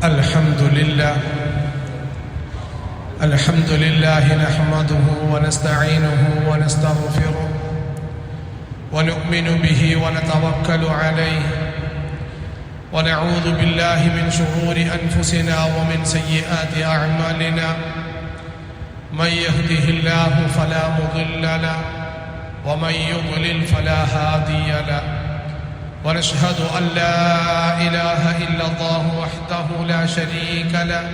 الحمد لله نحمده ونستعينه ونستغفره ونؤمن به ونتوكل عليه ونعوذ بالله من شرور أنفسنا ومن سيئات أعمالنا من يهده الله فلا مضل له ومن يضلل فلا هادي له ونشهد أن لا إله إلا الله وحده لا شريك له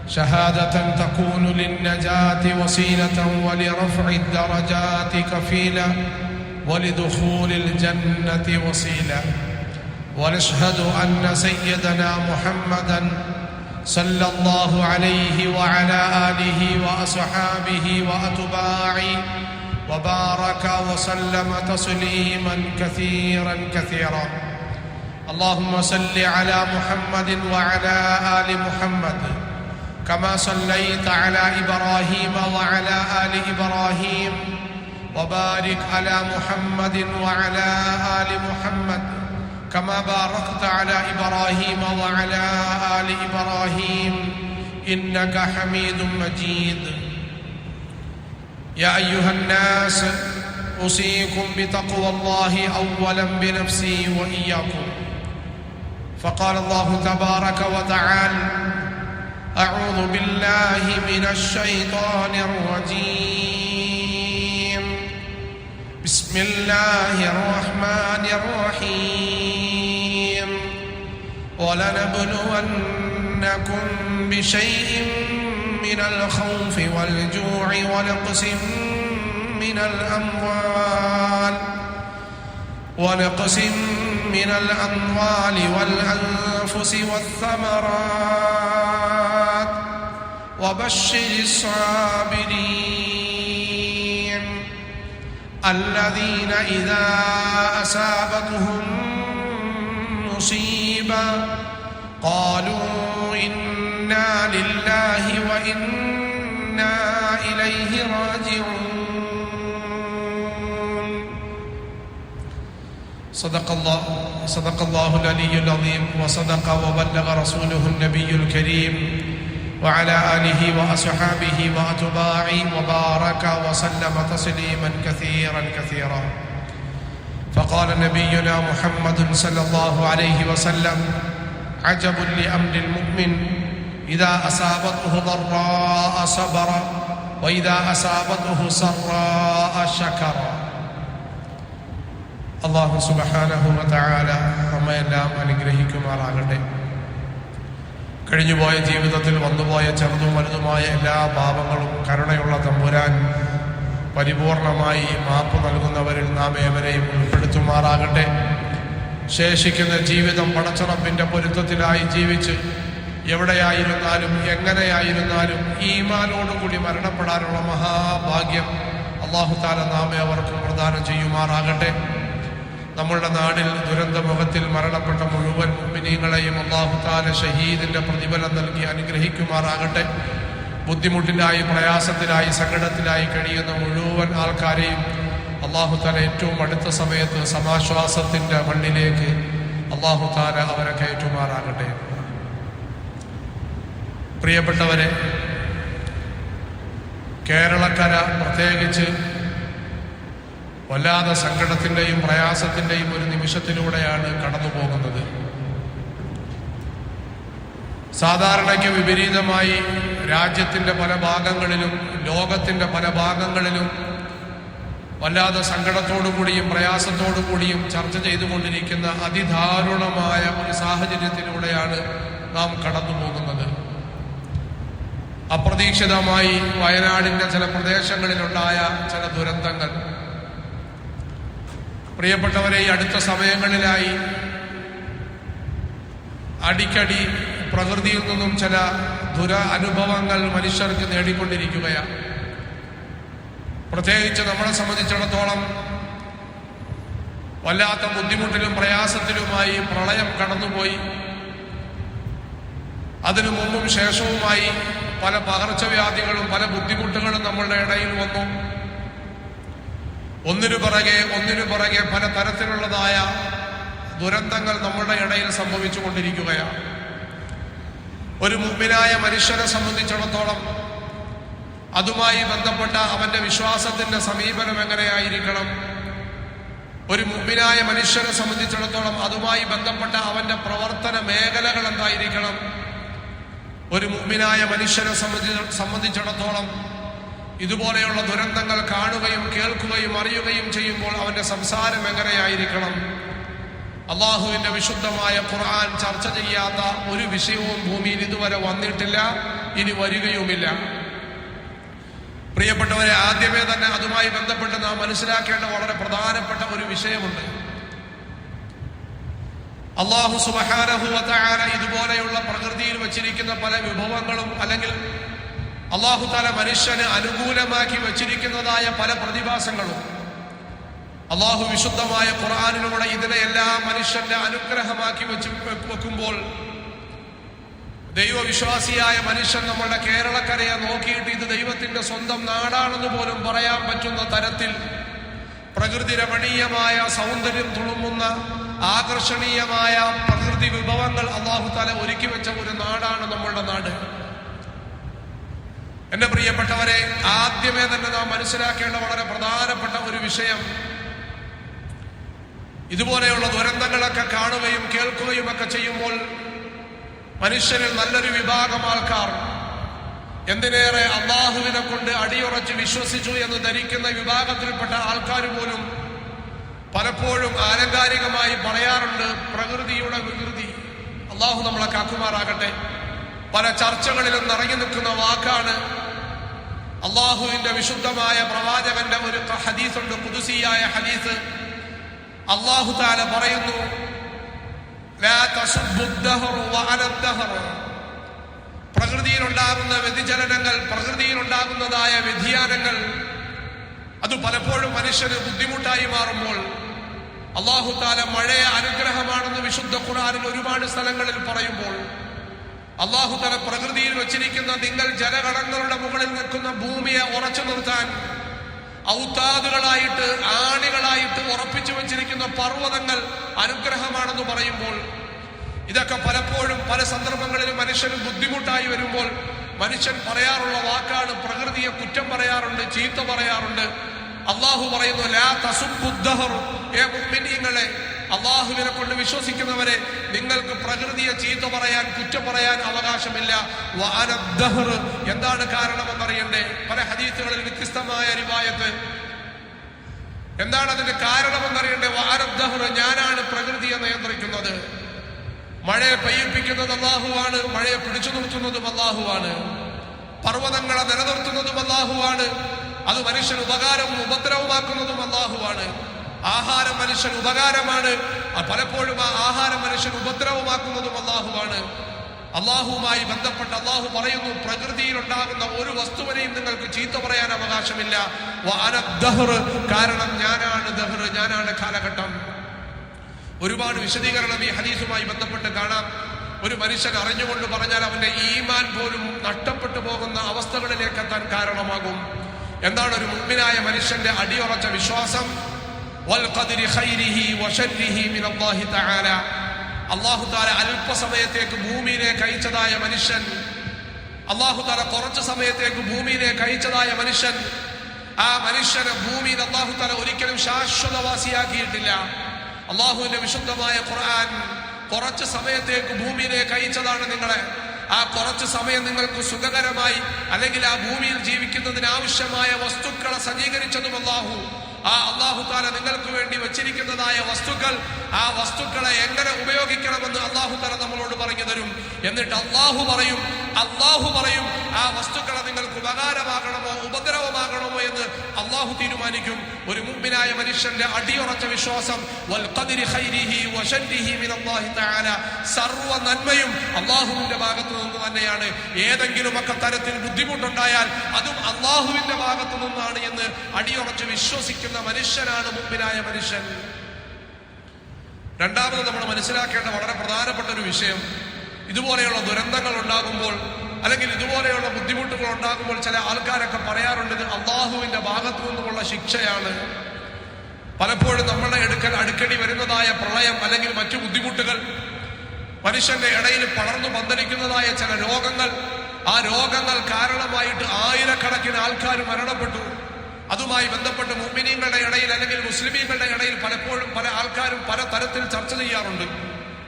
شهادة تكون للنجاة وسيلة ولرفع الدرجات كفيلة ولدخول الجنة وسيلة ونشهد أن سيدنا محمدا صلى الله عليه وعلى آله وأصحابه وأتباعه وبارك وسلم تسليما كثيرا اللهم صل على محمد وعلى آل محمد كما صليت على إبراهيم وعلى آل إبراهيم وبارك على محمد وعلى آل محمد كما باركت على إبراهيم وعلى آل إبراهيم إنك حميد مجيد يا أيها الناس أوصيكم بتقوى الله أولا بنفسي وإياكم فقال الله تبارك وتعالى أعوذ بالله من الشيطان الرجيم بسم الله الرحمن الرحيم ولنبلونكم بشيء من الخوف والجوع ونقص من الأموال والأنفس والثمرات وبشر الصابرين الذين إذا أصابتهم مصيبة قالوا إنا لله وإنا إليه راجعون صدق الله العلي العظيم وصدق وبلغ رسوله النبي الكريم وعلى آله وأصحابه وأتباعه وبارك وسلم تسليما كثيرا فقال نبينا محمد صلى الله عليه وسلم عجب لأمر المؤمن إذا أصابته ضراء صبر وإذا أصابته سراء شكر അല്ലാഹു സുബ്ഹാനഹു വ തആല നമ്മയെല്ലാം അനുഗ്രഹിക്കുമാറാകട്ടെ. കഴിഞ്ഞുപോയ ജീവിതത്തിൽ വന്നുപോയ ചെറുതും വലുതുമായ എല്ലാ പാപങ്ങളും കരുണയുള്ള തമ്പുരാൻ പരിപൂർണമായി മാപ്പ് നൽകുന്നവരിൽ നാം ഏവരെയും ഉൾപ്പെടുത്തുമാറാകട്ടെ. ശേഷിക്കുന്ന ജീവിതം പടച്ചറപ്പിന്റെ പൊരുത്തത്തിലായി ജീവിച്ച് എവിടെയായിരുന്നാലും എങ്ങനെയായിരുന്നാലും ഈമാനോടുകൂടി മരണപ്പെടാനുള്ള മഹാഭാഗ്യം അല്ലാഹു തആല നാം ഏവർക്കും പ്രദാനം ചെയ്യുമാറാകട്ടെ. നമ്മളുടെ നാടിൽ ദുരന്തമുഖത്തിൽ മരണപ്പെട്ട മുഴുവൻ മുഅ്മിനീങ്ങളെയും അല്ലാഹു തആല ഷഹീദിന്റെ പ്രതിഫലം നൽകി അനുഗ്രഹിക്കുമാറാകട്ടെ. ബുദ്ധിമുട്ടിലായി, പ്രയാസത്തിലായി, സങ്കടത്തിലായി കഴിയുന്ന മുഴുവൻ ആൾക്കാരെയും അല്ലാഹു തആല ഏറ്റവും അടുത്ത സമയത്ത് സമാശ്വാസത്തിന്റെ മണ്ണിലേക്ക് അല്ലാഹു തആല അവരെ കയറ്റുമാറാകട്ടെ. പ്രിയപ്പെട്ടവരെ, കേരളക്കര പ്രത്യേകിച്ച് വല്ലാതെ സങ്കടത്തിൻ്റെയും പ്രയാസത്തിൻ്റെയും ഒരു നിമിഷത്തിലൂടെയാണ് കടന്നു പോകുന്നത്. സാധാരണയ്ക്ക് വിപരീതമായി രാജ്യത്തിൻ്റെ പല ഭാഗങ്ങളിലും ലോകത്തിൻ്റെ പല ഭാഗങ്ങളിലും വല്ലാതെ സങ്കടത്തോടുകൂടിയും പ്രയാസത്തോടുകൂടിയും ചർച്ച ചെയ്തുകൊണ്ടിരിക്കുന്ന അതിദാരുണമായ ഒരു സാഹചര്യത്തിലൂടെയാണ് നാം കടന്നു പോകുന്നത്. അപ്രതീക്ഷിതമായി വയനാടിൻ്റെ ചില പ്രദേശങ്ങളിലുണ്ടായ ചില ദുരന്തങ്ങൾ, പ്രിയപ്പെട്ടവരെ, ഈ അടുത്ത സമയങ്ങളിലായി അടിക്കടി പ്രകൃതിയിൽ നിന്നും ചില അനുഭവങ്ങൾ മനുഷ്യർക്ക് നേടിക്കൊണ്ടിരിക്കുകയാണ്. പ്രത്യേകിച്ച് നമ്മളെ സംബന്ധിച്ചിടത്തോളം വല്ലാത്ത ബുദ്ധിമുട്ടിലും പ്രയാസത്തിലുമായി പ്രളയം കടന്നുപോയി. അതിനു മുമ്പും ശേഷവുമായി പല പകർച്ചവ്യാധികളും പല ബുദ്ധിമുട്ടുകളും നമ്മളുടെ ഇടയിൽ വന്നു. ഒന്നിനു പിറകെ പല തരത്തിലുള്ളതായ ദുരന്തങ്ങൾ നമ്മുടെ ഇടയിൽ സംഭവിച്ചു കൊണ്ടിരിക്കുകയാണ്. ഒരു മുഅ്മിനായ മനുഷ്യനെ സംബന്ധിച്ചിടത്തോളം അതുമായി ബന്ധപ്പെട്ട അവന്റെ വിശ്വാസത്തിന്റെ സമീപനം എങ്ങനെയായിരിക്കണം? ഒരു മുഅ്മിനായ മനുഷ്യനെ സംബന്ധിച്ചിടത്തോളം അതുമായി ബന്ധപ്പെട്ട അവന്റെ പ്രവർത്തന മേഖലകൾ എന്തായിരിക്കണം? ഒരു മുഅ്മിനായ മനുഷ്യനെ സംബന്ധിച്ചിടത്തോളം ഇതുപോലെയുള്ള ദുരന്തങ്ങൾ കാണുകയും കേൾക്കുകയും അറിയുകയും ചെയ്യുമ്പോൾ അവന്റെ സംസാരം എങ്ങനെയായിരിക്കണം? അള്ളാഹുവിന്റെ വിശുദ്ധമായ ഖുർആൻ ചർച്ച ചെയ്യാത്ത ഒരു വിഷയവും ഭൂമിയിൽ ഇതുവരെ വന്നിട്ടില്ല, ഇനി വരികയുമില്ല. പ്രിയപ്പെട്ടവരെ, ആദ്യമേ തന്നെ അതുമായി ബന്ധപ്പെട്ട് നാം മനസ്സിലാക്കേണ്ട വളരെ പ്രധാനപ്പെട്ട ഒരു വിഷയമുണ്ട്. അല്ലാഹു സുബ്ഹാനഹു വ തആല ഇതുപോലെയുള്ള പ്രകൃതിയിൽ വച്ചിരിക്കുന്ന പല വിഭവങ്ങളും അല്ലെങ്കിൽ അല്ലാഹു തആല മനുഷ്യന് അനുകൂലമാക്കി വച്ചിരിക്കുന്നതായ പല പ്രതിഭാസങ്ങളും അല്ലാഹു വിശുദ്ധമായ ഖുർആനിലൂടെ ഇതിനെയെല്ലാം മനുഷ്യന്റെ അനുഗ്രഹമാക്കി വെക്കുമ്പോൾ ദൈവവിശ്വാസിയായ മനുഷ്യൻ നമ്മുടെ കേരളക്കരയെ നോക്കിയിട്ട് ഇത് ദൈവത്തിന്റെ സ്വന്തം നാടാണെന്ന് പോലും പറയാൻ പറ്റുന്ന തരത്തിൽ പ്രകൃതി രമണീയമായ സൗന്ദര്യം തുളുമ്പുന്ന ആകർഷണീയമായ പ്രകൃതി വിഭവങ്ങൾ അല്ലാഹു തആല ഒരുക്കി വെച്ച ഒരു നാടാണ് നമ്മളുടെ നാട്. എന്റെ പ്രിയപ്പെട്ടവരെ, ആദ്യമേ തന്നെ നാം മനസ്സിലാക്കേണ്ട വളരെ പ്രധാനപ്പെട്ട ഒരു വിഷയം, ഇതുപോലെയുള്ള ദുരന്തങ്ങളൊക്കെ കാണുകയും കേൾക്കുകയും ഒക്കെ ചെയ്യുമ്പോൾ മനുഷ്യരിൽ നല്ലൊരു വിഭാഗം ആൾക്കാർ, എന്തിനേറെ അള്ളാഹുവിനെ കൊണ്ട് അടിയുറച്ച് വിശ്വസിച്ചു എന്ന് ധരിക്കുന്ന വിഭാഗത്തിൽപ്പെട്ട ആൾക്കാർ പോലും പലപ്പോഴും ആലങ്കാരികമായി പറയാറുണ്ട് പ്രകൃതിയുടെ വികൃതി. അള്ളാഹു നമ്മളെ കാക്കുമാറാകട്ടെ. പല ചർച്ചകളിലും നിറഞ്ഞു നിൽക്കുന്ന വാക്കാണ്. അള്ളാഹുവിന്റെ വിശുദ്ധമായ പ്രവാചകന്റെ ഒരു ഹദീസുണ്ട്, ഖുദ്സിയായ ഹദീസ്. അള്ളാഹു തആല പറയുന്നു, ലാ തസുബ്ബുദ്ദഹറു വഅലദ്ദഹർ. പ്രകൃതിയിലുണ്ടാകുന്ന വ്യതിചലനങ്ങൾ, പ്രകൃതിയിലുണ്ടാകുന്നതായ വ്യതിയാനങ്ങൾ, അത് പലപ്പോഴും മനുഷ്യന് ബുദ്ധിമുട്ടായി മാറുമ്പോൾ അല്ലാഹു തആല മഴയെ അനുഗ്രഹമാണെന്ന് വിശുദ്ധ ഖുർആനിൽ ഒരുപാട് സ്ഥലങ്ങളിൽ പറയുമ്പോൾ അല്ലാഹു തആല പ്രകൃതിയിൽ വെച്ചിരിക്കുന്ന നിങ്ങൾ ജലഗണങ്ങളുടെ മുകളിൽ നിൽക്കുന്ന ഭൂമിയെ ഉറച്ചു നിർത്താൻ ഔത്താദുകളായിട്ട് ആണികളായിട്ട് ഉറപ്പിച്ചു വെച്ചിരിക്കുന്ന പർവ്വതങ്ങൾ അനുഗ്രഹമാണെന്ന് പറയുമ്പോൾ ഇതൊക്കെ പലപ്പോഴും പല സന്ദർഭങ്ങളിലും മനുഷ്യന് ബുദ്ധിമുട്ടായി വരുമ്പോൾ മനുഷ്യൻ പറയാറുള്ള വാക്കാണ്, പ്രകൃതിയെ കുറ്റം പറയാറുണ്ട്, ചീത്ത പറയാറുണ്ട്. അള്ളാഹു പറയുന്നു, ലാ തസുബ്ബുദ്ദഹർ. ഏ മുഅ്മിനീങ്ങളെ, അള്ളാഹുവിനെ കൊണ്ട് വിശ്വസിക്കുന്നവരെ, നിങ്ങൾക്ക് പ്രകൃതിയെ ചീത്ത പറയാൻ, കുറ്റം പറയാൻ അവകാശമില്ല. വഅലദ്ദഹർ. എന്താണ് കാരണമെന്നറിയണ്ടേ? പല ഹദീസുകളിൽ വ്യത്യസ്തമായ റിവായത്ത്. എന്താണ് അതിന്റെ കാരണമെന്നറിയണ്ടേ? വഅലദ്ദഹർ, ഞാനാണ് പ്രകൃതിയെ നിയന്ത്രിക്കുന്നത്. മഴയെ പെയ്യിപ്പിക്കുന്നത് അല്ലാഹുവാണ്, മഴയെ പിടിച്ചു നിർത്തുന്നതും അല്ലാഹുവാണ്, പർവ്വതങ്ങളെ നിലനിർത്തുന്നതും അല്ലാഹുവാണ്, അത് മനുഷ്യൻ ഉപകാരവും ഉപദ്രവമാക്കുന്നതും അല്ലാഹുവാണ്. ആഹാരം മനുഷ്യൻ ഉപകാരമാണ്, പലപ്പോഴും ആ ആഹാരം മനുഷ്യൻ ഉപദ്രവമാക്കുന്നതും അല്ലാഹുവാണ്. അല്ലാഹുവുമായി ബന്ധപ്പെട്ട് അല്ലാഹു പറയുന്നു, പ്രകൃതിയിൽ ഉണ്ടാകുന്ന ഒരു വസ്തുവിനെയും നിങ്ങൾക്ക് ചീത്ത പറയാൻ അവകാശമില്ല. വഅലദ്ദഹർ, കാരണം ഞാനാണ് ദഹർ, ഞാനാണ് കാലഘട്ടം. ഒരുപാട് വിശദീകരണം ഈ ഹദീസുമായി ബന്ധപ്പെട്ട് കാണാം. ഒരു മനുഷ്യൻ അറിഞ്ഞുകൊണ്ട് പറഞ്ഞാൽ അവന്റെ ഈമാൻ പോലും നഷ്ടപ്പെട്ടു പോകുന്ന അവസ്ഥകളിലേക്ക് എത്താൻ കാരണമാകും. എന്താണ് ഒരു മുഅ്മിനായ മനുഷ്യന്റെ അടിയുറച്ച വിശ്വാസം? വൽ ഖദ്രി ഖൈരിഹി വശർരിഹി മിനല്ലാഹി തആല. അല്ലാഹു തആല അല്പസമയത്തേക്ക് ഭൂമിയിലേക്ക് അയച്ചതായ മനുഷ്യൻ, അല്ലാഹു തആല കുറച്ചു സമയത്തേക്ക് ഭൂമിയിലേക്ക് അയച്ചതായ മനുഷ്യൻ, ആ മനുഷ്യനെ ഭൂമിയിൽ അല്ലാഹു തആല ഒരിക്കലും ശാശ്വതവാസിയാക്കിയിട്ടില്ല. അല്ലാഹുവിന്റെ വിശുദ്ധമായ ഖുർആൻ കുറച്ച് സമയത്തേക്ക് ഭൂമിയിലേക്ക് അയച്ചതാണ് നിങ്ങളെ. ആ കുറച്ച് സമയം നിങ്ങൾക്ക് സുഖകരമായി അല്ലെങ്കിൽ ആ ഭൂമിയിൽ ജീവിക്കുന്നതിന് ആവശ്യമായ വസ്തുക്കളെ സജ്ജീകരിച്ചതും അല്ലാഹു. ആ അല്ലാഹു തആല നിങ്ങൾക്ക് വേണ്ടി വെച്ചിരിക്കുന്നതായ വസ്തുക്കൾ, ആ വസ്തുക്കളെ എങ്ങനെ ഉപയോഗിക്കണമെന്ന് അല്ലാഹു തആല നമ്മളോട് പറഞ്ഞു തരും. എന്നിട്ട് അല്ലാഹു പറയും ആ വസ്തുക്കളെ നിങ്ങൾക്ക് ഉപകാരമാകണമോ ഉപദ്രവമാകണമോ എന്ന് അല്ലാഹു തീരുമാനിക്കും. ഒരു മുഅ്മിനായ മനുഷ്യന്റെ അടിയുറച്ച വിശ്വാസം വൽ ഖദ്രി ഖൈരിഹി വശർരിഹി മിനല്ലാഹി തആല, സർവ്വ നന്മയും അല്ലാഹുവിന്റെ ഭാഗത്തു നിന്ന് തന്നെയാണ്. ഏതെങ്കിലും ഒക്കെ തരത്തിൽ ബുദ്ധിമുട്ടുണ്ടായാൽ അതും അല്ലാഹുവിന്റെ ഭാഗത്തു നിന്നാണ് എന്ന് അടിയുറച്ച് വിശ്വസിക്കുന്ന മനുഷ്യനാണ് മുഅ്മിനായ മനുഷ്യൻ. രണ്ടാമത് നമ്മൾ മനസ്സിലാക്കേണ്ട വളരെ പ്രധാനപ്പെട്ട ഒരു വിഷയം, ഇതുപോലെയുള്ള ദുരന്തങ്ങൾ ഉണ്ടാകുമ്പോൾ അല്ലെങ്കിൽ ഇതുപോലെയുള്ള ബുദ്ധിമുട്ടുകൾ ഉണ്ടാകുമ്പോൾ ചില ആൾക്കാരൊക്കെ പറയാറുണ്ട് ഇത് അള്ളാഹുവിന്റെ ഭാഗത്തു നിന്നുമുള്ള ശിക്ഷയാണ്. പലപ്പോഴും നമ്മളുടെ അടുക്കൽ അടിക്കടി വരുന്നതായ പ്രളയം അല്ലെങ്കിൽ മറ്റു ബുദ്ധിമുട്ടുകൾ മനുഷ്യന്റെ ഇടയിൽ പടർന്നു പന്തലിക്കുന്നതായ ചില രോഗങ്ങൾ, ആ രോഗങ്ങൾ കാരണമായിട്ട് ആയിരക്കണക്കിന് ആൾക്കാർ മരണപ്പെട്ടു. അതുമായി ബന്ധപ്പെട്ട് മുഅ്മിനീങ്ങളുടെ ഇടയിൽ അല്ലെങ്കിൽ മുസ്ലിമീങ്ങളുടെ ഇടയിൽ പലപ്പോഴും പല ആൾക്കാരും പല തരത്തിൽ ചർച്ച ചെയ്യാറുണ്ട്.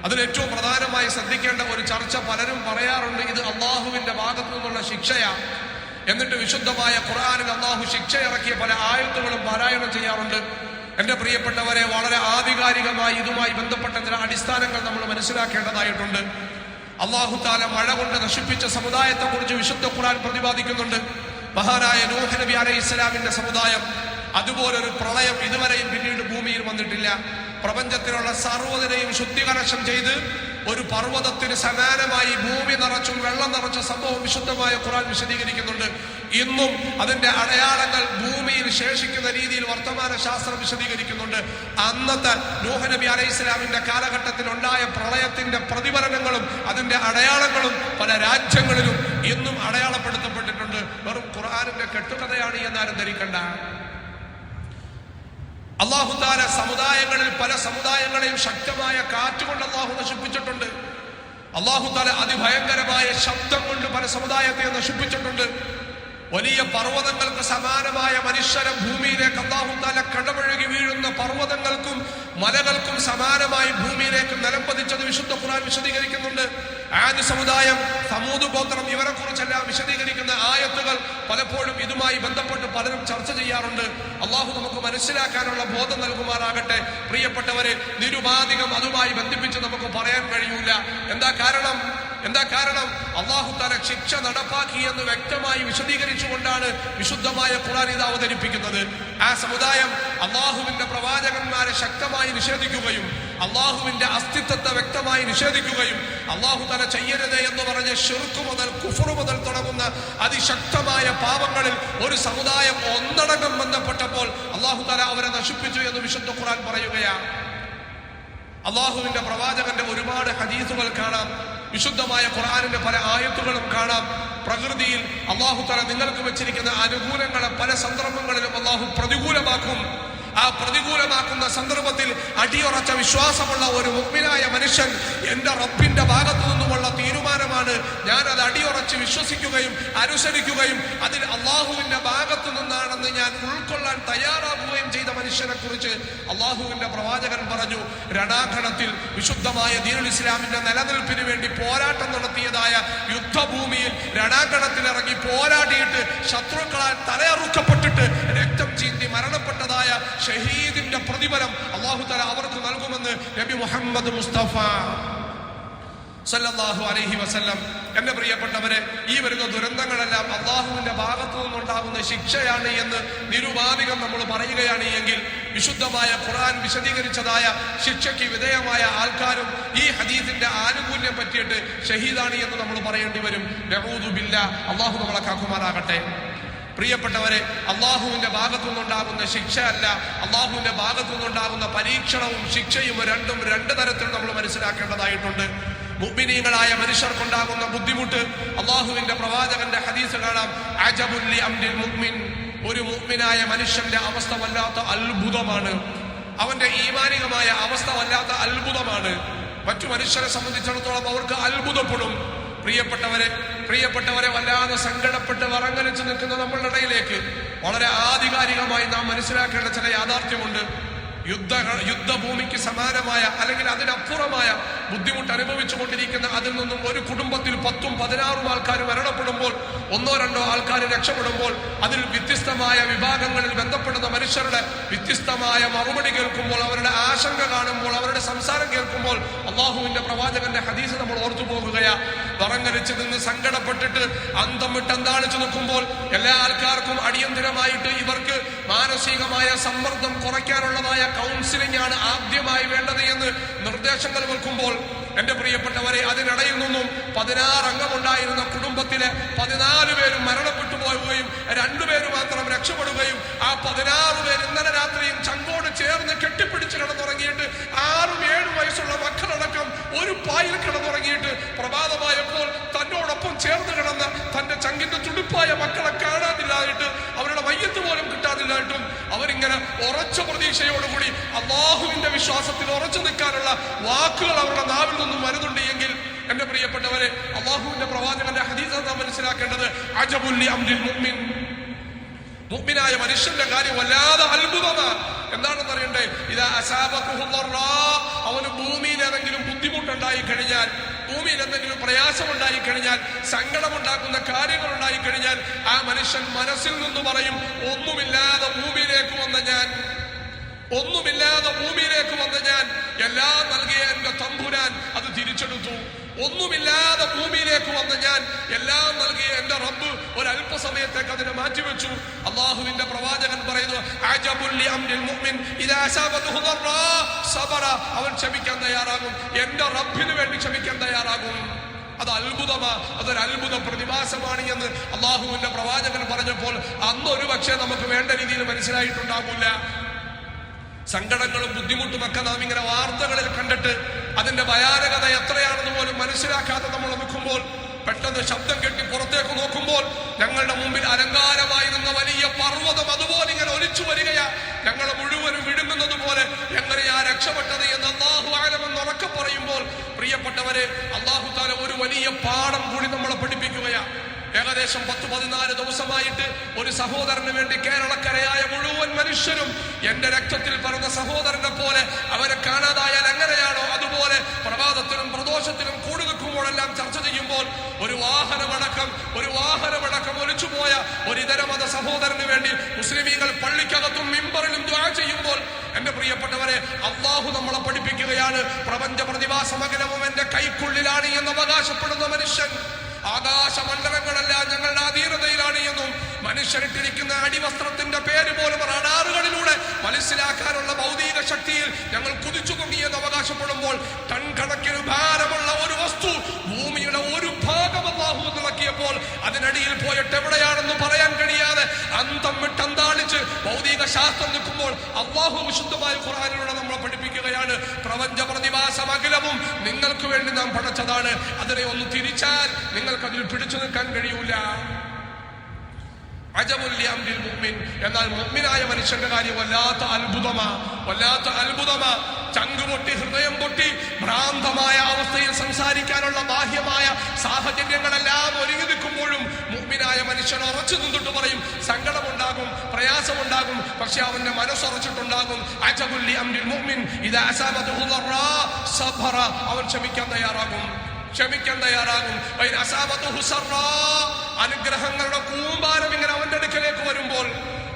അതിൽ ഏറ്റവും പ്രധാനമായി ശ്രദ്ധിക്കേണ്ട ഒരു ചർച്ച പലരും പറയാറുണ്ട്, ഇത് അള്ളാഹുവിന്റെ ഭാഗത്തു നിന്നുള്ള ശിക്ഷയാണ്. എന്നിട്ട് വിശുദ്ധമായ ഖുർആനിൽ അള്ളാഹു ശിക്ഷ ഇറക്കിയ പല ആയത്തുകളും പാരായണം ചെയ്യാറുണ്ട്. എന്റെ പ്രിയപ്പെട്ടവരെ, വളരെ ആധികാരികമായി ഇതുമായി ബന്ധപ്പെട്ട ചില അടിസ്ഥാനങ്ങൾ നമ്മൾ മനസ്സിലാക്കേണ്ടതായിട്ടുണ്ട്. അള്ളാഹു തആല മഴ കൊണ്ട് നശിപ്പിച്ച സമുദായത്തെ കുറിച്ച് വിശുദ്ധ ഖുർആൻ പ്രതിപാദിക്കുന്നുണ്ട്. മഹാനായ നൂഹ് നബി അലൈഹിസ്സലാമിന്റെ സമുദായം, അതുപോലൊരു പ്രളയം ഇതുവരെയും പിന്നീട് ഭൂമിയിൽ വന്നിട്ടില്ല. പ്രപഞ്ചത്തിലുള്ള സർവ്വതിനെയും ശുദ്ധീകരണം ചെയ്ത് ഒരു പർവ്വതത്തിന് സമാനമായി ഭൂമി നിറച്ചും വെള്ളം നിറച്ച സംഭവം വിശുദ്ധമായ ഖുർആൻ വിശദീകരിക്കുന്നുണ്ട്. ഇന്നും അതിന്റെ അടയാളങ്ങൾ ഭൂമിയിൽ ശേഷിക്കുന്ന രീതിയിൽ വർത്തമാന ശാസ്ത്രം വിശദീകരിക്കുന്നുണ്ട്. അന്നത്തെ നൂഹ് നബി അലൈഹിസ്സലാമിന്റെ കാലഘട്ടത്തിൽ ഉണ്ടായ പ്രളയത്തിന്റെ പ്രതിഫലനങ്ങളും അതിന്റെ അടയാളങ്ങളും പല രാജ്യങ്ങളിലും ഇന്നും അടയാളപ്പെടുത്തപ്പെട്ടിട്ടുണ്ട്. വെറും ഖുർആനിന്റെ കെട്ടുകഥയാണ് എന്നാലും ധരിക്കണ്ട. അല്ലാഹു തആല സമുദായങ്ങളിൽ പല സമുദായങ്ങളെയും ശക്തമായ കാറ്റുകൊണ്ട് അല്ലാഹു നശിപ്പിച്ചിട്ടുണ്ട്. അല്ലാഹു തആല അതിഭയങ്കരമായ ശബ്ദം കൊണ്ട് പല സമുദായത്തെ നശിപ്പിച്ചിട്ടുണ്ട്. വലിയ പർവ്വതങ്ങൾക്ക് സമാനമായ മനുഷ്യരെ ഭൂമിയിലേക്ക് അല്ലാഹു തആല കടപഴകി വീഴുന്ന പർവ്വതങ്ങൾക്കും മലകൾക്കും സമാനമായി ഭൂമിയിലേക്ക് നിലംപതിച്ചത് വിശുദ്ധ ഖുർആൻ വിശദീകരിക്കുന്നുണ്ട്. ആദ് സമുദായം, സമൂദ് ഗോത്രം, ഇവരെ കുറിച്ചെല്ലാം വിശദീകരിക്കുന്ന ആയത്തുകൾ പലപ്പോഴും ഇതുമായി ബന്ധപ്പെട്ട് പലരും ചർച്ച ചെയ്യാറുണ്ട്. അള്ളാഹു നമുക്ക് മനസ്സിലാക്കാനുള്ള ബോധം നൽകുമാറാകട്ടെ. പ്രിയപ്പെട്ടവരെ, നിരുപാധികം അതുമായി ബന്ധിപ്പിച്ച് നമുക്ക് പറയാൻ കഴിയൂല. എന്താ കാരണം? അള്ളാഹു തആല ശിക്ഷ നടപ്പാക്കി എന്ന് വ്യക്തമായി വിശദീകരിച്ചുകൊണ്ടാണ് വിശുദ്ധമായ ഖുർആൻ ഇത് അവതരിപ്പിക്കുന്നത്. ആ സമുദായം അള്ളാഹുവിന്റെ പ്രവാചകന്മാരെ ശക്തമായി നിഷേധിക്കുകയും അള്ളാഹുവിന്റെ അസ്തിത്വത്തെ വ്യക്തമായി നിഷേധിക്കുകയും അള്ളാഹു തആല ചെയ്യരുത് എന്ന് പറഞ്ഞ ശിർക്ക് മുതൽ കുഫ്ർ മുതൽ തുടങ്ങുന്ന അതിശക്തമായ പാപങ്ങളിൽ ഒരു സമുദായം ഒന്നടങ്കം ബന്ധപ്പെട്ടപ്പോൾ അള്ളാഹു തആല അവരെ നശിപ്പിച്ചു എന്ന് വിശുദ്ധ ഖുർആൻ പറയുകയാണ്. അള്ളാഹുവിന്റെ പ്രവാചകന്റെ ഒരുപാട് ഹദീസുകൾ കാണാം. വിശുദ്ധമായ ഖുർആനിന്റെ പല ആയത്തുകളും കാണാം. പ്രകൃതിയിൽ അള്ളാഹു തആല നിങ്ങൾക്ക് വെച്ചിരിക്കുന്ന അനുകൂലങ്ങളെ പല സന്ദർഭങ്ങളിലും അള്ളാഹു പ്രതികൂലമാക്കും. ആ പ്രതികൂലമാക്കുന്ന സന്ദർഭത്തിൽ അടിയുറച്ച വിശ്വാസമുള്ള ഒരു മുഅ്മിനായ മനുഷ്യൻ, എന്റെ റബ്ബിന്റെ ഭാഗത്തു നിന്നുമുള്ള തീരുമാനമാണ്, ഞാൻ അത് അടിയുറച്ച് വിശ്വസിക്കുകയും അനുസരിക്കുകയും അതിൽ അള്ളാഹുവിന്റെ ഭാഗത്തു നിന്നാണെന്ന് ഞാൻ ഉൾക്കൊള്ളാൻ തയ്യാറാകുകയും ചെയ്ത മനുഷ്യനെ കുറിച്ച് അള്ളാഹുവിന്റെ പ്രവാചകൻ പറഞ്ഞു, രണാങ്കണത്തിൽ വിശുദ്ധമായ ദീനുൽ ഇസ്ലാമിന്റെ നിലനിൽപ്പിന് വേണ്ടി പോരാട്ടം നടത്തിയതായ യുദ്ധഭൂമിയിൽ രണാങ്കണത്തിൽ ഇറങ്ങി പോരാടിയിട്ട് ശത്രുക്കളാൽ തലയറുക്കപ്പെട്ടിട്ട് രക്തം ചീന്തി മരണപ്പെട്ടതായ ഷഹീദിന്റെ പ്രതിഫലം അല്ലാഹു തആല അവർക്ക് നൽകുമെന്ന് നബി മുഹമ്മദ് മുസ്തഫ സല്ലല്ലാഹു അലൈഹി വസല്ലം. എന്റെ പ്രിയപ്പെട്ടവരെ, ഈ വരുന്ന ദുരന്തങ്ങളെല്ലാം അള്ളാഹുവിന്റെ ഭാഗത്തു നിന്നുണ്ടാകുന്ന ശിക്ഷയാണ് എന്ന് നിരുപാധികം നമ്മൾ പറയുകയാണ് എങ്കിൽ വിശുദ്ധമായ ഖുർആൻ വിശദീകരിച്ചതായ ശിക്ഷയ്ക്ക് വിധേയമായ ആൾക്കാരും ഈ ഹദീസിന്റെ ആനുകൂല്യം പറ്റിയിട്ട് ഷഹീദാണ് എന്ന് നമ്മൾ പറയേണ്ടി വരും. നഊദു ബില്ലാഹ്, അള്ളാഹു നമ്മളെ കാക്കുമാറാകട്ടെ. പ്രിയപ്പെട്ടവരെ, അള്ളാഹുവിന്റെ ഭാഗത്തു നിന്നുണ്ടാകുന്ന ശിക്ഷ അല്ല, അള്ളാഹുവിന്റെ ഭാഗത്തു നിന്നുണ്ടാകുന്ന പരീക്ഷണവും ശിക്ഷയും രണ്ടും രണ്ട് തരത്തിൽ നമ്മൾ മനസ്സിലാക്കേണ്ടതായിട്ടുണ്ട്. മുഅ്മിനീങ്ങളായ മനുഷ്യർക്കുണ്ടാകുന്ന ബുദ്ധിമുട്ട് അള്ളാഹുവിന്റെ പ്രവാചകന്റെ ഹദീസ് കാണാം. അജബുൽ ലി അംരിൽ മുഅ്മിൻ, ഒരു മുഅ്മിനായ മനുഷ്യന്റെ അവസ്ഥ വല്ലാത്ത അത്ഭുതമാണ്. അവന്റെ ഈമാനികമായ അവസ്ഥ വല്ലാത്ത അത്ഭുതമാണ്. മറ്റു മനുഷ്യരെ സംബന്ധിച്ചിടത്തോളം അവർക്ക് അത്ഭുതപ്പെടും. പ്രിയപ്പെട്ടവരെ വല്ലാതെ സങ്കടപ്പെട്ട് വറങ്ങലിച്ചു നിൽക്കുന്ന നമ്മളുടെ ഇടയിലേക്ക് വളരെ ആധികാരികമായി നാം മനസ്സിലാക്കേണ്ട ചില യാഥാർത്ഥ്യമുണ്ട്. യുദ്ധഭൂമിക്ക് സമാനമായ അല്ലെങ്കിൽ അതിനപ്പുറമായ ബുദ്ധിമുട്ട് അനുഭവിച്ചു കൊണ്ടിരിക്കുന്ന അതിൽ നിന്നും ഒരു കുടുംബത്തിൽ 10ഉം 16ഉം ആൾക്കാർ മരണപ്പെടുമ്പോൾ, 1-2 ആൾക്കാർ രക്ഷപ്പെടുമ്പോൾ, അതിൽ വ്യത്യസ്തമായ വിഭാഗങ്ങളിൽ ബന്ധപ്പെടുന്ന മനുഷ്യരുടെ വ്യത്യസ്തമായ മറുപടി കേൾക്കുമ്പോൾ, അവരുടെ ആശങ്ക കാണുമ്പോൾ, അവരുടെ സംസാരം കേൾക്കുമ്പോൾ അള്ളാഹുവിന്റെ പ്രവാചകന്റെ ഹദീസ് നമ്മൾ ഓർത്തു പോകുകയാ. വറങ്ങലിച്ച് നിന്ന് സങ്കടപ്പെട്ടിട്ട് അന്തം വിട്ട് അന്താളിച്ചു നിൽക്കുമ്പോൾ എല്ലാ ആൾക്കാർക്കും അടിയന്തരമായിട്ട് ഇവർക്ക് മാനസികമായ സമ്മർദ്ദം കുറയ്ക്കാനുള്ളതായ കൗൺസിലിംഗ് ആണ് ആദ്യമായി വേണ്ടത് എന്ന് നിർദ്ദേശങ്ങൾ വെക്കുമ്പോൾ, എന്റെ പ്രിയപ്പെട്ടവരെ, അതിനിടയിൽ നിന്നും 16 അംഗമുണ്ടായിരുന്ന കുടുംബത്തിലെ 14 പേരും മരണപ്പെട്ടു പോവുകയും 2 പേര് മാത്രം രക്ഷപ്പെടുകയും ആ 16 പേര് ഇന്നലെ രാത്രിയും ചങ്കോട് ചേർന്ന് കെട്ടിപ്പിടിച്ച് കിടന്നുറങ്ങിയിട്ട് 6-7 വയസ്സുള്ള മക്കളടക്കം ഒരു പായിൽ കിടന്നുറങ്ങിയിട്ട് പ്രഭാതമായപ്പോൾ തന്നോടൊപ്പം ചേർന്ന് കിടന്ന തന്റെ ചങ്കിന്റെ തുടിപ്പായ മക്കളെ കാണാതില്ലായിട്ട് അവരുടെ മയ്യത്ത് പോലും കിട്ടാതില്ലായിട്ടും അവരിങ്ങനെ ഉറച്ച പ്രതീക്ഷയോടുകൂടി അള്ളാഹുവിന്റെ വിശ്വാസത്തിൽ ഉറച്ചു നിൽക്കാനുള്ള വാക്കുകൾ അവരുടെ നാവിൽ നിന്നും വരുന്നുണ്ട് എങ്കിൽ എന്റെ പ്രിയപ്പെട്ടവരെ, അള്ളാഹുവിന്റെ പ്രവാചകന്റെ ഹദീസ് നാം മനസ്സിലാക്കേണ്ടത് അജബുൽ ലി അംരിൽ മുഅ്മിൻ, മുഅ്മിനായ മനുഷ്യന്റെ കാര്യം വല്ലാതെ അത്ഭുതമാണ്. എന്താണെന്ന് അറിയണ്ടേ? ഇദാ അസാബതുഹു ദർറാ, അവന് ഭൂമിയിൽ ഏതെങ്കിലും ബുദ്ധിമുട്ടുണ്ടായി കഴിഞ്ഞാൽ, ഭൂമിയിൽ എന്തെങ്കിലും പ്രയാസമുണ്ടായി കഴിഞ്ഞാൽ, സങ്കടമുണ്ടാക്കുന്ന കാര്യങ്ങൾ ഉണ്ടായി കഴിഞ്ഞാൽ, ആ മനുഷ്യൻ മനസ്സിൽ നിന്ന് പറയും, ഒന്നുമില്ലാതെ ഭൂമിയിലേക്ക് വന്ന ഞാൻ, ഒന്നുമില്ലാതെ ഭൂമിയിലേക്ക് വന്ന ഞാൻ എല്ലാം നൽകിയ എന്റെ തമ്പുരാൻ അത് തിരിച്ചെടുത്തു. ഒന്നുമില്ലാതെ ഭൂമിയിലേക്ക് വന്ന ഞാൻ എല്ലാം നൽകിയ എന്റെ റബ്ബ് ഒരല്പസമയത്തേക്ക് അതിനെ മാറ്റിവെച്ചു. അള്ളാഹുവിന്റെ പ്രവാചകൻ പറയുന്നു, അജബുൽ ലി അംരിൽ മുഅ്മിൻ ഇദാ അസാബതുഹു ദർറാ സബറ, അവൻ ക്ഷമിക്കാൻ തയ്യാറാകും, എന്റെ റബ്ബിന് വേണ്ടി ക്ഷമിക്കാൻ തയ്യാറാകും. അത് അത്ഭുതമാ, അതൊരു അത്ഭുത പ്രതിഭാസമാണ് എന്ന് അള്ളാഹുവിന്റെ പ്രവാചകൻ പറഞ്ഞപ്പോൾ അന്നൊരു പക്ഷേ നമുക്ക് വേണ്ട രീതിയിൽ മനസ്സിലായിട്ടുണ്ടാകില്ല. സങ്കടങ്ങളും ബുദ്ധിമുട്ടുമൊക്കെ നാം ഇങ്ങനെ വാർത്തകളിൽ കണ്ടിട്ട് അതിന്റെ ഭയാനകത എത്രയാണെന്ന് പോലും മനസ്സിലാക്കാതെ നമ്മൾ നിൽക്കുമ്പോൾ, പെട്ടെന്ന് ശബ്ദം കെട്ടി പുറത്തേക്ക് നോക്കുമ്പോൾ ഞങ്ങളുടെ മുമ്പിൽ അലങ്കാരമായി നിന്ന വലിയ പർവ്വതം അതുപോലെ ഇങ്ങനെ ഒലിച്ചു വരികയാ. ഞങ്ങളെ മുഴുവനും വിഴുങ്ങുന്നത് പോലെ എങ്ങനെയാ രക്ഷപ്പെട്ടത് എന്ന് അല്ലാഹു അഅലം എന്ന് ഉറക്കെ പറയുമ്പോൾ, പ്രിയപ്പെട്ടവരെ, അല്ലാഹു തആല ഒരു വലിയ പാഠം കൂടി നമ്മളെ പഠിപ്പിക്കുകയാ. ഏകദേശം 10-14 ദിവസമായിട്ട് ഒരു സഹോദരന് വേണ്ടി കേരളക്കരയായ മുഴുവൻ മനുഷ്യരും എന്റെ രക്തത്തിൽ പറഞ്ഞ സഹോദരനെ പോലെ അവരെ കാണാതായാൽ എങ്ങനെയാണോ അതുപോലെ പ്രഭാതത്തിലും പ്രദോഷത്തിലും കൂടി നിൽക്കുമ്പോഴെല്ലാം ചർച്ച ചെയ്യുമ്പോൾ ഒരു വാഹനമടക്കം ഒലിച്ചുപോയ ഒരു ഇതര മത സഹോദരന് വേണ്ടി മുസ്ലിമീങ്ങൾ പള്ളിക്കകത്തും മിമ്പറിലും ദുആ ചെയ്യുമ്പോൾ, എന്റെ പ്രിയപ്പെട്ടവരെ, അല്ലാഹു നമ്മളെ പഠിപ്പിക്കുകയാണ്, പ്രപഞ്ച പ്രതിഭാസമകലവും എന്റെ കൈക്കുള്ളിലാണ് എന്ന് അവകാശപ്പെടുന്ന മനുഷ്യൻ ആകാശമണ്ഡലങ്ങളെല്ലാം ഞങ്ങളുടെ അധീനതയിലാണ് എന്നും മനുഷ്യരിട്ടിരിക്കുന്ന അടിവസ്ത്രത്തിന്റെ പേര് പോലും റഡാറുകളിലൂടെ മനസ്സിലാക്കാനുള്ള ഭൗതിക ശക്തിയിൽ ഞങ്ങൾ കുതിച്ചു പൊങ്ങിയെന്ന് അവകാശപ്പെടുമ്പോൾ, ടൺ കണക്കിന് ഭാരമുള്ള ഒരു വസ്തു ഭൂമിയുടെ ഒരു ഭാഗം അല്ലാഹു ഇളക്കിയപ്പോൾ അതിനടിയിൽ പോയിട്ട് എവിടെയാണെന്ന് പറയാൻ കഴിയാതെ അന്തം വിട്ടന്താളിച്ച് ഭൗതിക ശാസ്ത്രം നിൽക്കുമ്പോൾ അല്ലാഹു വിശുദ്ധമായ ഖുർആനിലൂടെ നമ്മളെ പഠിപ്പിക്കുകയാണ്, പ്രപഞ്ച പ്രതിഭാസം അഖിലവും നിങ്ങൾക്ക് വേണ്ടി നാം പടച്ചതാണ്. അതിനെ ഒന്ന് തിരിച്ചാൽ നിങ്ങൾക്കതിൽ പിടിച്ചു നിൽക്കാൻ കഴിയൂല. അജബുൽ ലി അംരിൽ മുഅ്മിൻ, എന്നാൽ മുഅ്മിനായ മനുഷ്യന്റെ കാര്യം വല്ലാത്ത അത്ഭുതമാ. ചങ്കുപൊട്ടി ഹൃദയം പൊട്ടി ഭ്രാന്തമായ അവസ്ഥയിൽ സംസാരിക്കാനുള്ള ബാഹ്യമായ സാഹചര്യങ്ങളെല്ലാം ഒരുങ്ങി നിൽക്കുമ്പോഴും മുഅ്മിനായ മനുഷ്യൻ ഉറച്ചു നിന്നിട്ട് പറയും, സങ്കടമുണ്ടാകും, പ്രയാസമുണ്ടാകും, പക്ഷെ അവന്റെ മനസ്സുറച്ചിട്ടുണ്ടാകും. അജബുൽ ലി അംരിൽ മുഅ്മിൻ ഇദാ അസാബതുഹു ദർറാ സബറ, അവൻ ക്ഷമിക്കാൻ തയ്യാറാകും. അനുഗ്രഹങ്ങളുടെ കൂമ്പാരം ഇങ്ങനെ അവന്റെ അടുക്കലേക്ക് വരുമ്പോൾ,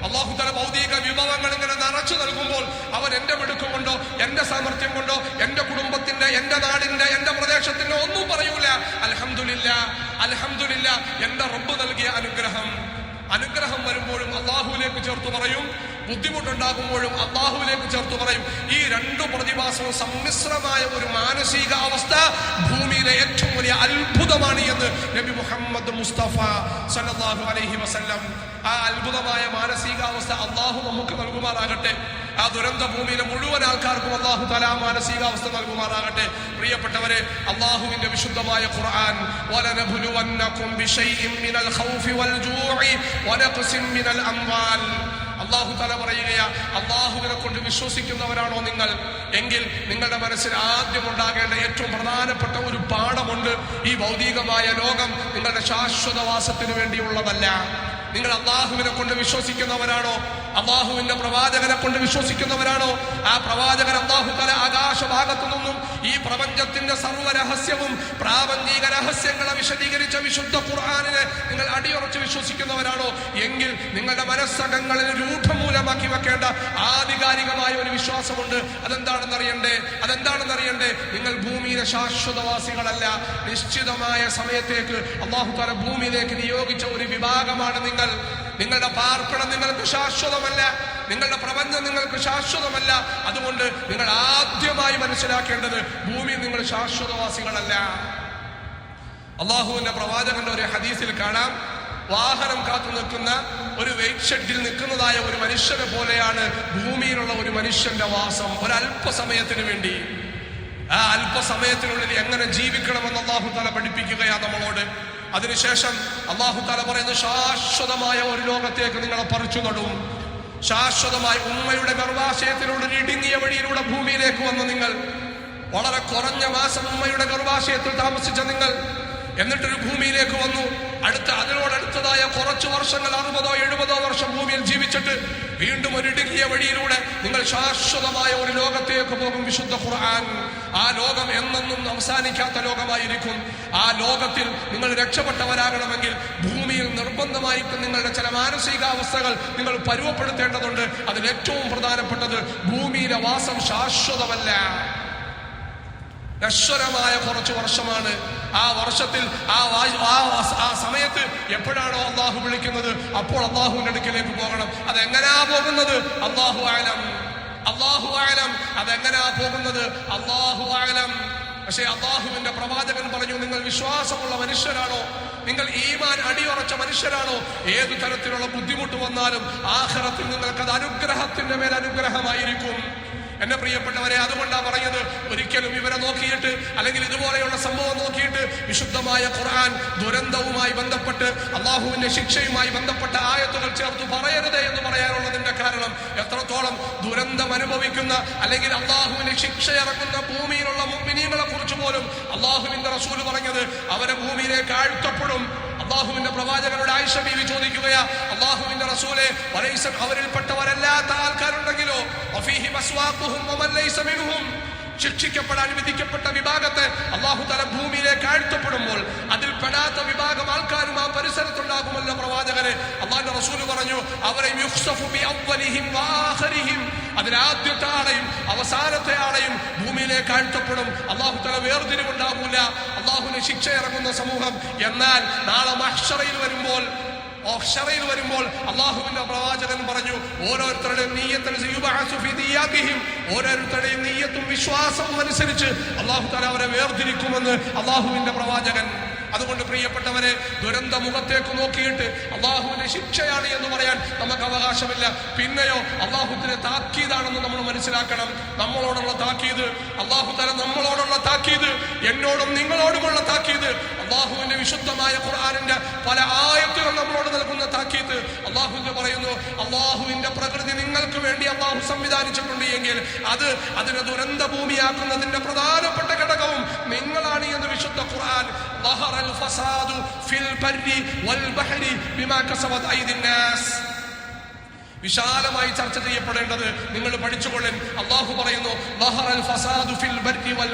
അല്ലാഹു തആല ഭൗതിക വിഭവങ്ങൾ ഇങ്ങനെ നിറച്ചു നൽകുമ്പോൾ, അവൻ എന്റെ മിടുക്ക് കൊണ്ടോ എന്റെ സാമർത്ഥ്യം കൊണ്ടോ എന്റെ കുടുംബത്തിന്റെ, എന്റെ നാടിന്റെ, എന്റെ പ്രദേശത്തിന്റെ ഒന്നും പറയൂല. അൽഹംദുലില്ലാ എന്റെ റബ്ബ് നൽകിയ അനുഗ്രഹം വരുമ്പോഴും അല്ലാഹുവിലേക്ക് ചേർത്ത് പറയും, ബുദ്ധിമുട്ടുണ്ടാകുമ്പോഴും അല്ലാഹുവിലേക്ക് ചേർത്ത് പറയും. ഈ രണ്ടു പ്രതിഭാസവും സമ്മിശ്രമായ ഒരു മാനസിക അവസ്ഥ ഭൂമിയിലെ ഏറ്റവും വലിയ അത്ഭുതമാണ് എന്ന് നബി മുഹമ്മദ് മുസ്തഫ സല്ലല്ലാഹു അലൈഹി വസല്ലം. ആ അത്ഭുതമായ മാനസികാവസ്ഥ അല്ലാഹു നമുക്ക് നൽകുമാറാകട്ടെ. ആ ദുരന്ത ഭൂമിയിലെ മുഴുവൻ ആൾക്കാർക്കും അല്ലാഹു തആല മാനസികാവസ്ഥ നൽകുമാറാകട്ടെ. പ്രിയപ്പെട്ടവരെ, അല്ലാഹുവിന്റെ വിശുദ്ധമായ ഖുർആൻ, വലനബ്ലുവന്നകും ബിശൈഇൻ മിനൽ ഖൗഫി വൽ ജൂഇ വനഖ്സിൻ മിനൽ അംവാൽ, അല്ലാഹു തആല പറയുകയാ, അല്ലാഹുവിനെ കൊണ്ട് വിശ്വസിക്കുന്നവരാണോ നിങ്ങൾ എങ്കിൽ നിങ്ങളുടെ മനസ്സിൽ ആദ്യം ഉണ്ടാകേണ്ട ഏറ്റവും പ്രധാനപ്പെട്ട ഒരു പാഠമുണ്ട്. ഈ ഭൗതികമായ ലോകം നിങ്ങളുടെ ശാശ്വതവാസത്തിന് വേണ്ടിയുള്ളതല്ല. നിങ്ങൾ അല്ലാഹുവിനെ കൊണ്ട് വിശ്വസിക്കുന്നവരാണോ, അല്ലാഹുവിന്റെ പ്രവാചകനെ കൊണ്ട് വിശ്വസിക്കുന്നവരാണോ, ആ പ്രവാചകൻ അല്ലാഹു തആല ആകാശഭാഗത്തു നിന്നും ഈ പ്രപഞ്ചത്തിന്റെ സർവ്വ രഹസ്യവും പ്രാപഞ്ചിക രഹസ്യങ്ങളെ വിശദീകരിച്ച വിശുദ്ധ ഖുർആനിനെ നിങ്ങൾ അടിയുറച്ച് വിശ്വസിക്കുന്നവരാണോ എങ്കിൽ നിങ്ങളുടെ മനസ്സകങ്ങളിൽ രൂഢമൂലമാക്കി വെക്കേണ്ട ആധികാരികമായ ഒരു വിശ്വാസമുണ്ട്. അതെന്താണെന്ന് അറിയണ്ടേ? നിങ്ങൾ ഭൂമിയിലെ ശാശ്വതവാസികളല്ല. നിശ്ചിതമായ സമയത്തേക്ക് അല്ലാഹു തആല ഭൂമിയിലേക്ക് നിയോഗിച്ച ഒരു വിഭാഗമാണ് നിങ്ങൾ. നിങ്ങളുടെ പാർപ്പിടം നിങ്ങൾക്ക് ശാശ്വതമല്ല, നിങ്ങളുടെ പ്രപഞ്ചം നിങ്ങൾക്ക് ശാശ്വതമല്ല. അതുകൊണ്ട് നിങ്ങൾ ആദ്യമായി മനസ്സിലാക്കേണ്ടത് ഭൂമിയിൽ നിങ്ങൾ ശാശ്വതവാസികളല്ല. അല്ലാഹുവിന്റെ പ്രവാചകന്റെ ഒരു ഹദീസിൽ കാണാം, വാഹനം കാത്തു നിൽക്കുന്ന ഒരു വെയിറ്റ് ഷെഡിൽ നിൽക്കുന്നതായ ഒരു മനുഷ്യനെ പോലെയാണ് ഭൂമിയിലുള്ള ഒരു മനുഷ്യന്റെ വാസം. ഒരല്പസമയത്തിന് വേണ്ടി, ആ അല്പസമയത്തിനുള്ളിൽ എങ്ങനെ ജീവിക്കണമെന്ന് അല്ലാഹു തആല പഠിപ്പിക്കുകയാ നമ്മളോട്. അതിനുശേഷം അല്ലാഹു തആല പറയുന്നു, ശാശ്വതമായ ഒരു ലോകത്തേക്ക് നിങ്ങളെ പറിച്ചു നടും. ശാശ്വതമായി ഉമ്മയുടെ ഗർഭാശയത്തിലൂടെ ഇടുങ്ങിയ വഴിയിലൂടെ ഭൂമിയിലേക്ക് വന്ന നിങ്ങൾ, വളരെ കുറഞ്ഞ മാസം ഉമ്മയുടെ ഗർഭാശയത്തിൽ താമസിച്ച നിങ്ങൾ, എന്നിട്ടൊരു ഭൂമിയിലേക്ക് വന്നു. അതിനോടടുത്തതായ കുറച്ചു വർഷങ്ങൾ 60-70 വർഷം ഭൂമിയിൽ ജീവിച്ചിട്ട് വീണ്ടും ഒരു ഇടുങ്ങിയ വഴിയിലൂടെ നിങ്ങൾ ശാശ്വതമായ ഒരു ലോകത്തേക്ക് പോകും. വിശുദ്ധ ഖുർആൻ ആ ലോകം എന്നെന്നും അവസാനിക്കാത്ത ലോകമായിരിക്കും. ആ ലോകത്തിൽ നിങ്ങൾ രക്ഷപ്പെട്ടവരാകണമെങ്കിൽ ഭൂമിയിൽ നിർബന്ധമായിട്ട് നിങ്ങളുടെ ചില മാനസികാവസ്ഥകൾ നിങ്ങൾ പരുവപ്പെടുത്തേണ്ടതുണ്ട്. അതിൽ ഏറ്റവും പ്രധാനപ്പെട്ടത് ഭൂമിയിലെ വാസം ശാശ്വതമല്ല, നശ്വരമായ കുറച്ചു വർഷമാണ്. ആ വർഷത്തിൽ ആ സമയത്ത് എപ്പോഴാണോ അള്ളാഹു വിളിക്കുന്നത് അപ്പോൾ അള്ളാഹുവിന്റെ അടുക്കിലേക്ക് പോകണം. അതെങ്ങനാ പോകുന്നത്? അള്ളാഹു ആലം, അള്ളാഹു ആലം. അതെങ്ങനാ പോകുന്നത്? അള്ളാഹു ആലം. പക്ഷേ അള്ളാഹുവിന്റെ പ്രവാചകൻ പറഞ്ഞു, നിങ്ങൾ വിശ്വാസമുള്ള മനുഷ്യരാണോ, നിങ്ങൾ ഈമാൻ അടിയുറച്ച മനുഷ്യരാണോ, ഏതു തരത്തിലുള്ള ബുദ്ധിമുട്ട് വന്നാലും ആഖിറത്തിൽ നിങ്ങൾക്കത് അനുഗ്രഹത്തിന്റെ മേൽ അനുഗ്രഹമായിരിക്കും. എന്റെ പ്രിയപ്പെട്ടവരെ, അതുകൊണ്ടാണ് പറയുന്നത്, ഒരിക്കലും ഇവരെ നോക്കിയിട്ട് അല്ലെങ്കിൽ ഇതുപോലെയുള്ള സംഭവം നോക്കിയിട്ട് വിശുദ്ധമായ ഖുർആൻ ദുരന്തവുമായി ബന്ധപ്പെട്ട് അള്ളാഹുവിന്റെ ശിക്ഷയുമായി ബന്ധപ്പെട്ട ആയത്തുകൾ ചേർത്ത് പറയരുത് എന്ന് പറയാനുള്ളതിന്റെ കാരണം, എത്രത്തോളം ദുരന്തം അനുഭവിക്കുന്ന അല്ലെങ്കിൽ അള്ളാഹുവിന്റെ ശിക്ഷ ഇറങ്ങുന്ന ഭൂമിയിലുള്ള മുഅ്മിനീങ്ങളെ കുറിച്ച് പോലും അള്ളാഹുവിന്റെ റസൂൽ പറഞ്ഞത് അവരെ ഭൂമിയിലേക്ക് ആഴ്ത്തപ്പെടും. അള്ളാഹുവിന്റെ പ്രവാചകനോട് ആയിഷ ബീവി ചോദിക്കുകയാ, അള്ളാഹുവിന്റെ റസൂലെ, അവരിൽപ്പെട്ടവരല്ലാത്ത ആൾക്കാരുണ്ടെങ്കിലോ? ശിക്ഷിക്കപ്പെടാൻ വിധിക്കപ്പെട്ട വിഭാഗത്തെ അള്ളാഹു തആല ഭൂമിയിലേക്ക് ആഴ്ത്തപ്പെടുമ്പോൾ അതിൽ പെടാത്ത വിഭാഗം ആൾക്കാരും ആ പരിസരത്തുണ്ടാകുമല്ലോ പ്രവാചകരെ. അള്ളാഹുവിന്റെ റസൂൽ പറഞ്ഞു, അവരെ അതിലാദ്യത്തെ ആളെയും അവസാനത്തെ ആളെയും ഭൂമിയിലേക്ക് ആഴ്ത്തപ്പെടും. അള്ളാഹു തആല വേർതിരിവുണ്ടാകൂല, അള്ളാഹുവിന് ശിക്ഷ ഇറങ്ങുന്ന സമൂഹം. എന്നാൽ നാളെ മഹ്ശറയിൽ വരുമ്പോൾ അള്ളാഹുവിന്റെ പ്രവാചകൻ പറഞ്ഞു, ഓരോരുത്തരുടെയും ഓരോരുത്തരുടെയും നീയത്തും വിശ്വാസവും അനുസരിച്ച് അള്ളാഹു തആല അവരെ വേർതിരിക്കുമെന്ന് അള്ളാഹുവിന്റെ പ്രവാചകൻ. അതുകൊണ്ട് പ്രിയപ്പെട്ടവരെ, ദുരന്ത മുഖത്തേക്ക് നോക്കിയിട്ട് അള്ളാഹുവിന്റെ ശിക്ഷയാണ് എന്ന് പറയാൻ നമുക്ക് അവകാശമില്ല. പിന്നെയോ അള്ളാഹുവിന്റെ താക്കീതാണെന്ന് നമ്മൾ മനസ്സിലാക്കണം. നമ്മളോടുള്ള താക്കീത്, അള്ളാഹു തആല നമ്മളോടുള്ള താക്കീത്, എന്നോടും നിങ്ങളോടുമുള്ള താക്കീത്, അള്ളാഹുവിന്റെ വിശുദ്ധമായ ഖുർആനിന്റെ പല ആയത്തുകൾ നമ്മളോട് നൽകുന്ന താക്കീത്. അള്ളാഹു പറയുന്നു, അള്ളാഹുവിന്റെ പ്രകൃതി നിങ്ങൾക്ക് വേണ്ടി അള്ളാഹു സംവിധാനിച്ചിട്ടുണ്ട് എങ്കിൽ അതിനെ ദുരന്ത ഭൂമിയാക്കുന്നതിന്റെ പ്രധാനപ്പെട്ട ഘടകവും നിങ്ങളാണ് എന്ന് വിശുദ്ധ ഖുർആൻ. വിശാലമായി ചർച്ച ചെയ്യപ്പെടേണ്ടത് നിങ്ങൾ പഠിച്ചുകൊള്ളൻ. അള്ളാഹു പറയുന്നു,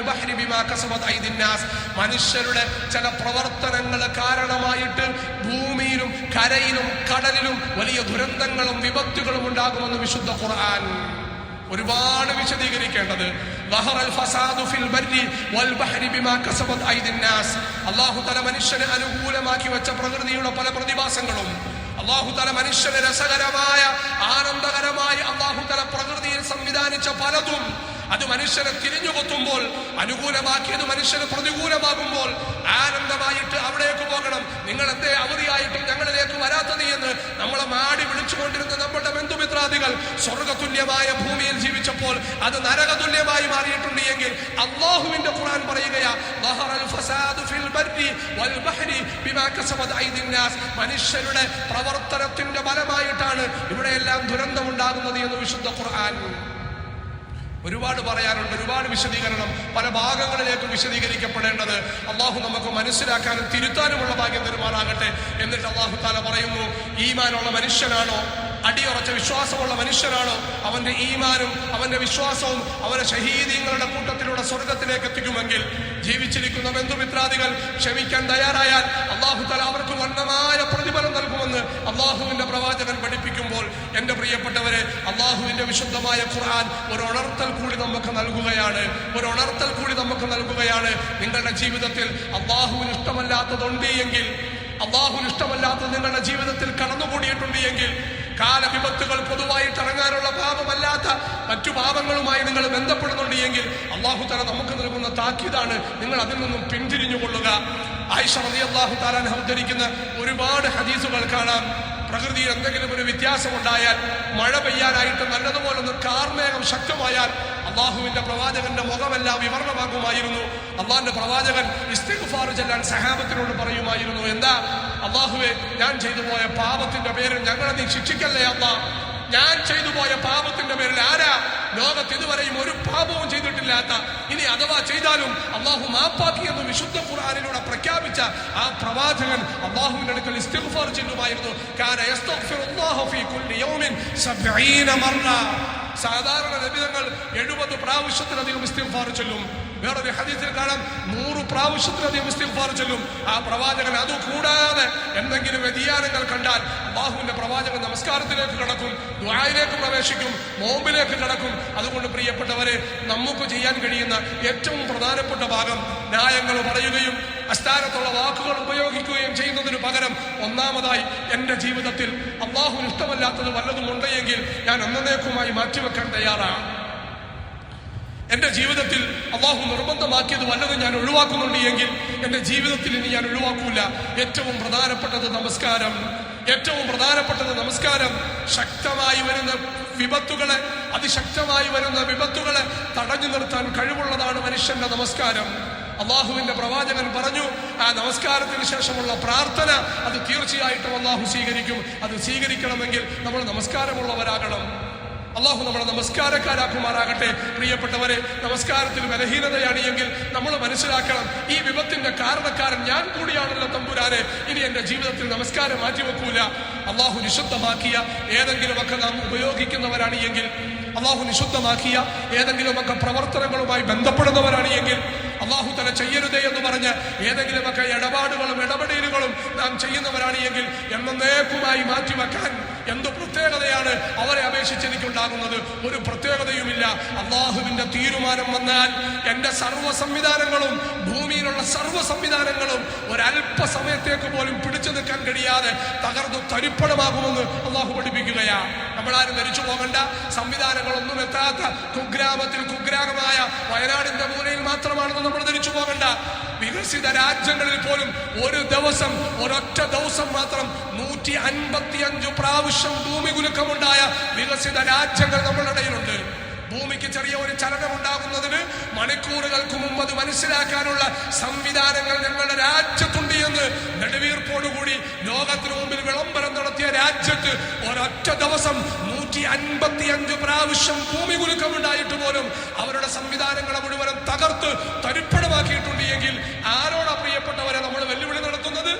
മനുഷ്യരുടെ ചില പ്രവർത്തനങ്ങൾ കാരണമായിട്ട് ഭൂമിയിലും കരയിലും കടലിലും വലിയ ദുരന്തങ്ങളും വിപത്തുകളും ഉണ്ടാകുമെന്ന് വിശുദ്ധ ഖുർആൻ. ഒരുപാട് വിശദീകരിക്കേണ്ടത്. അല്ലാഹു തആല മനുഷ്യനെ അനുകൂലമാക്കി വെച്ച പ്രകൃതിയുടെ പല പ്രതിഭാസങ്ങളും, അല്ലാഹു തആല മനുഷ്യന് രസകരമായ ആനന്ദകരമായ അല്ലാഹു തആല പ്രകൃതിയിൽ സംവിധാനിച്ച പലതും അത് മനുഷ്യനെ തിരിഞ്ഞുകൊത്തുമ്പോൾ, അനുകൂലമാക്കിയത് മനുഷ്യന് പ്രതികൂലമാകുമ്പോൾ ആനന്ദമായിട്ട് അവിടേക്ക് പോകണം. നിങ്ങൾ എന്തേ അവധിയായിട്ടും ഞങ്ങളിലേക്ക് വരാത്തത് എന്ന് നമ്മളെ മാടി വിളിച്ചുകൊണ്ടിരുന്ന നമ്മുടെ ബന്ധുമിത്രാദികൾ സ്വർഗതുല്യമായ ഭൂമിയിൽ ജീവിച്ചപ്പോൾ അത് നരകതുല്യമായി മാറിയിട്ടുണ്ട് എങ്കിൽ അല്ലാഹുവിന്റെ ഖുർആൻ പറയുകയാ, മനുഷ്യരുടെ പ്രവർത്തനത്തിന്റെ ഫലമായിട്ടാണ് ഇവിടെയെല്ലാം ദുരന്തമുണ്ടാകുന്നത് എന്ന് വിശുദ്ധ ഖുർആൻ. ഒരുപാട് പറയാനുണ്ട്, ഒരുപാട് വിശദീകരണം, പല ഭാഗങ്ങളിലേക്ക് വിശദീകരിക്കപ്പെടേണ്ടത്. അള്ളാഹു നമുക്ക് മനസ്സിലാക്കാനും തിരുത്താനുമുള്ള ഭാഗ്യം തരുമാറാകട്ടെ. എന്നിട്ട് അള്ളാഹു തആല പറയുന്നു, ഈമാനുള്ള മനുഷ്യനാണോ, അടിയുറച്ച വിശ്വാസമുള്ള മനുഷ്യനാണോ, അവന്റെ ഈമാനും അവന്റെ വിശ്വാസവും അവന്റെ ഷഹീദീങ്ങളുടെ കൂട്ടത്തിലൂടെ സ്വർഗത്തിലേക്ക് എത്തിക്കുമെങ്കിൽ, ജീവിച്ചിരിക്കുന്ന ബന്ധുമിത്രാദികൾ ക്ഷമിക്കാൻ തയ്യാറായാൽ അള്ളാഹു തആല അവർക്ക് വണ്ണമായ പ്രതിഫലം നൽകുമെന്ന് അള്ളാഹുവിന്റെ പ്രവാചകൻ പഠിപ്പിക്കുമ്പോൾ, എന്റെ പ്രിയപ്പെട്ടവരെ, അള്ളാഹുവിന്റെ വിശുദ്ധമായ ഖുർആൻ ഒരു ഉണർത്തൽ കൂടി നമുക്ക് നൽകുകയാണ്, ഒരു ഉണർത്തൽ കൂടി നമുക്ക് നൽകുകയാണ്. നിങ്ങളുടെ ജീവിതത്തിൽ അള്ളാഹുവിന് ഇഷ്ടമല്ലാത്തതുണ്ട് എങ്കിൽ, അള്ളാഹുവിന് ഇഷ്ടമല്ലാത്തത് നിങ്ങളുടെ ജീവിതത്തിൽ കടന്നുകൂടിയിട്ടുണ്ട് എങ്കിൽ, കാലവിപത്തുകൾ പൊതുവായിട്ട് ഇറങ്ങാനുള്ള പാപമല്ലാത്ത മറ്റു പാപങ്ങളുമായി നിങ്ങൾ ബന്ധപ്പെടുന്നുണ്ട് എങ്കിൽ അള്ളാഹു തആല നമുക്ക് നൽകുന്ന താക്കീതാണ്, നിങ്ങൾ അതിൽ നിന്നും പിന്തിരിഞ്ഞുകൊള്ളുക. ആയിഷ റളിയല്ലാഹു തആല അൻഹ ഉദ്ധരിക്കുന്ന ഒരുപാട് ഹദീസുകൾ കാണാം. പ്രകൃതിയിൽ എന്തെങ്കിലും ഒരു വ്യത്യാസമുണ്ടായാൽ, മഴ പെയ്യാനായിട്ട് നല്ലതുപോലൊന്ന് കാർമേഘം ശക്തമായാൽ അള്ളാഹുവിന്റെ പ്രവാചകന്റെ മുഖമെല്ലാം വിവർണമാകുമായിരുന്നു. അള്ളാഹിന്റെ പ്രവാചകൻ ഇസ്തിഗ്ഫാർ ചൊല്ലാൻ സഹാബത്തിനോട് പറയുമായിരുന്നു, എന്താ അള്ളാഹുവേ, ഞാൻ ചെയ്തു പോയ പാപത്തിന്റെ പേരിൽ ഞങ്ങളെ നീ ശിക്ഷിക്കല്ലേ അല്ലാ, ഞാൻ ചെയ്തു പോയ പാപത്തിന്റെ പേരിൽ ആരാ ലോകത്ത് ഇതുവരെയും ഒരു പാപവും ചെയ്തിട്ടില്ലാത്ത, ഇനി അഥവാ ചെയ്താലും അള്ളാഹു മാപ്പാക്കി എന്ന് വിശുദ്ധ ഖുർആനിലൂടെ പ്രഖ്യാപിച്ച ആ പ്രവാചകൻ അള്ളാഹുവിന്റെ അടുക്കൽ ഇസ്തിഗ്ഫാർ ചെല്ലുമായിരുന്നു. കാന യസ്തഗ്ഫിറുല്ലാഹു ഫീ കുല്ലി യൗമിൻ 70 മർറ. സാധാരണ നബിതങ്ങൾ 70 പ്രാവശ്യത്തിലധികം ഇസ്തിഗ്ഫാർ ചൊല്ലും. വേറൊരു ഹദീസിൽ കാണാം 100 പ്രാവശ്യത്തിലധികം ഇസ്തിഗ്ഫാർ ചൊല്ലും ആ പ്രവാചകൻ. അതുകൂടാതെ എന്തെങ്കിലും വ്യതിയാനങ്ങൾ കണ്ടാൽ അല്ലാഹുവിന്റെ പ്രവാചകൻ നമസ്കാരത്തിലേക്ക് കടക്കും, ദുആയിലേക്ക് പ്രവേശിക്കും, നോമ്പിലേക്ക് കടക്കും. അതുകൊണ്ട് പ്രിയപ്പെട്ടവരെ, നമുക്ക് ചെയ്യാൻ കഴിയുന്ന ഏറ്റവും പ്രധാനപ്പെട്ട ഭാഗം ന്യായങ്ങൾ പറയുകയും അസ്ഥാനത്തുള്ള വാക്കുകൾ ഉപയോഗിക്കുകയും ചെയ്യുന്നതിന് പകരം ഒന്നാമതായി എൻ്റെ ജീവിതത്തിൽ അല്ലാഹുവിന് ഇഷ്ടമല്ലാത്തത് വല്ലതും ഉണ്ടെങ്കിൽ ഞാൻ എന്നേക്കുമായി മാറ്റിവെക്കാൻ തയ്യാറാണ്. എന്റെ ജീവിതത്തിൽ അള്ളാഹു നിർബന്ധമാക്കിയത് വല്ലതും ഞാൻ ഒഴിവാക്കുന്നുണ്ട് എങ്കിൽ എന്റെ ജീവിതത്തിൽ ഇനി ഞാൻ ഒഴിവാക്കൂല. ഏറ്റവും പ്രധാനപ്പെട്ടത് നമസ്കാരം. ഏറ്റവും പ്രധാനപ്പെട്ടത് നമസ്കാരം. ശക്തമായി വരുന്ന വിപത്തുകളെ, അതിശക്തമായി വരുന്ന വിപത്തുകളെ തടഞ്ഞു നിർത്താൻ കഴിവുള്ളതാണ് മനുഷ്യന്റെ നമസ്കാരം. അള്ളാഹുവിന്റെ പ്രവാചകൻ പറഞ്ഞു, ആ നമസ്കാരത്തിന് ശേഷമുള്ള പ്രാർത്ഥന അത് തീർച്ചയായിട്ടും അള്ളാഹു സ്വീകരിക്കും. അത് സ്വീകരിക്കണമെങ്കിൽ നമ്മൾ നമസ്കാരമുള്ളവരാകണം. അള്ളാഹു നമ്മളെ നമസ്കാരക്കാരാക്കുമാറാകട്ടെ. പ്രിയപ്പെട്ടവരെ, നമസ്കാരത്തിൽ ബലഹീനതയാണ് എങ്കിൽ നമ്മൾ മനസ്സിലാക്കണം, ഈ വിപത്തിന്റെ കാരണക്കാരൻ ഞാൻ കൂടിയാണല്ലോ തമ്പുരാനെ. ഇനി എന്റെ ജീവിതത്തിൽ നമസ്കാരം മാറ്റിവെക്കൂല. അള്ളാഹു നിശുദ്ധമാക്കിയ ഏതെങ്കിലുമൊക്കെ നാം ഉപയോഗിക്കുന്നവരാണ് എങ്കിൽ, അള്ളാഹു നിശുദ്ധമാക്കിയ ഏതെങ്കിലുമൊക്കെ പ്രവർത്തനങ്ങളുമായി ബന്ധപ്പെടുന്നവരാണ് എങ്കിൽ, അള്ളാഹു തല ചെയ്യരുതേ എന്ന് പറഞ്ഞ് ഏതെങ്കിലുമൊക്കെ ഇടപാടുകളും ഇടപെടലുകളും നാം ചെയ്യുന്നവരാണ് എങ്കിൽ എന്നേക്കുമായി മാറ്റിവെക്കാൻ എന്ത് പ്രത്യേകതയാണ് അവരെ അപേക്ഷിച്ച് എനിക്കുണ്ടാകുന്നത്? ഒരു പ്രത്യേകതയുമില്ല. അള്ളാഹുവിന്റെ തീരുമാനം വന്നാൽ എന്റെ സർവ്വ സംവിധാനങ്ങളും, ഭൂമിയിലുള്ള സർവ്വ സംവിധാനങ്ങളും ഒരല്പസമയത്തേക്ക് പോലും പിടിച്ചു നിൽക്കാൻ കഴിയാതെ തകർന്നു തരിപ്പണമാകുമെന്ന് അള്ളാഹു പഠിപ്പിക്കുകയാണ്. നമ്മളാരും ധരിച്ചു പോകണ്ട. സംവിധാനങ്ങളൊന്നും എത്താത്ത കുഗ്രാമത്തിൽ കുഗ്രാമമായ വയനാടിന്റെ മൂലയിൽ മാത്രമാണെന്ന് നമ്മൾ ധരിച്ചു പോകണ്ട. വികസിത രാജ്യങ്ങളിൽ പോലും ഒരു ദിവസം, ഒരൊറ്റ ദിവസം മാത്രം 155 പ്രാവശ്യം ഭൂമി കുലുക്കമുണ്ടായ വികസിത രാജ്യങ്ങൾ നമ്മളുടെ ഇടയിലുണ്ട്. ഭൂമിക്ക് ചെറിയ ഒരു ചലനം ഉണ്ടാകുന്നതിന് മണിക്കൂറുകൾക്ക് മുമ്പ് അത് മനസ്സിലാക്കാനുള്ള സംവിധാനങ്ങൾ ഞങ്ങളുടെ രാജ്യത്തുണ്ട് എന്ന് നെടുവീർപ്പോടുകൂടി ലോകത്തിന് മുമ്പിൽ വിളംബരം നടത്തിയ രാജ്യത്ത് ഒരൊറ്റ ദിവസം 155 പ്രാവശ്യം ഭൂമി കുലുക്കമുണ്ടായിട്ട് പോലും അവരുടെ സംവിധാനങ്ങളെ മുഴുവൻ തകർത്ത് തരിപ്പണമാക്കിയിട്ടുണ്ട് എങ്കിൽ ആരോടാ പ്രിയപ്പെട്ടവരെ നമ്മൾ വെല്ലുവിളി നടത്തുന്നത്?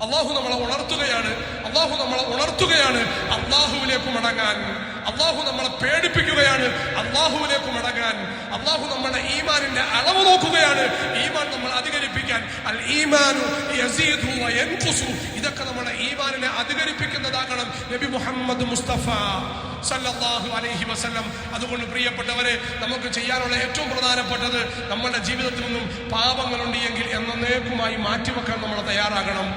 അള്ളാഹു നമ്മളെ ഉണർത്തുകയാണ്. അള്ളാഹു നമ്മളെ ഉണർത്തുകയാണ് അള്ളാഹുവിലേക്ക് മടങ്ങാൻ. അള്ളാഹു നമ്മളെ പേടിപ്പിക്കുകയാണ് അള്ളാഹുവിലേക്ക് മടങ്ങാൻ. അള്ളാഹു നമ്മുടെ ഈമാനിന്റെ അളവ് നോക്കുകയാണ്, ഈമാൻ നമ്മൾ അധികരിപ്പിക്കാൻ. അൽ ഈമാനു യസീദു വ യൻഖുസു. ഇതൊക്കെ നമ്മുടെ ഈമാനിനെ അധികരിപ്പിക്കുന്നതാകണം നബി മുഹമ്മദ് മുസ്തഫ സല്ലല്ലാഹു അലൈഹി വസല്ലം. അതുകൊണ്ട് പ്രിയപ്പെട്ടവരെ, നമുക്ക് ചെയ്യാനുള്ള ഏറ്റവും പ്രധാനപ്പെട്ടത് നമ്മുടെ ജീവിതത്തിൽ നിന്നും പാപങ്ങളുണ്ട് എങ്കിൽ എന്നേക്കുമായി മാറ്റിവെക്കാൻ നമ്മൾ തയ്യാറാകണം.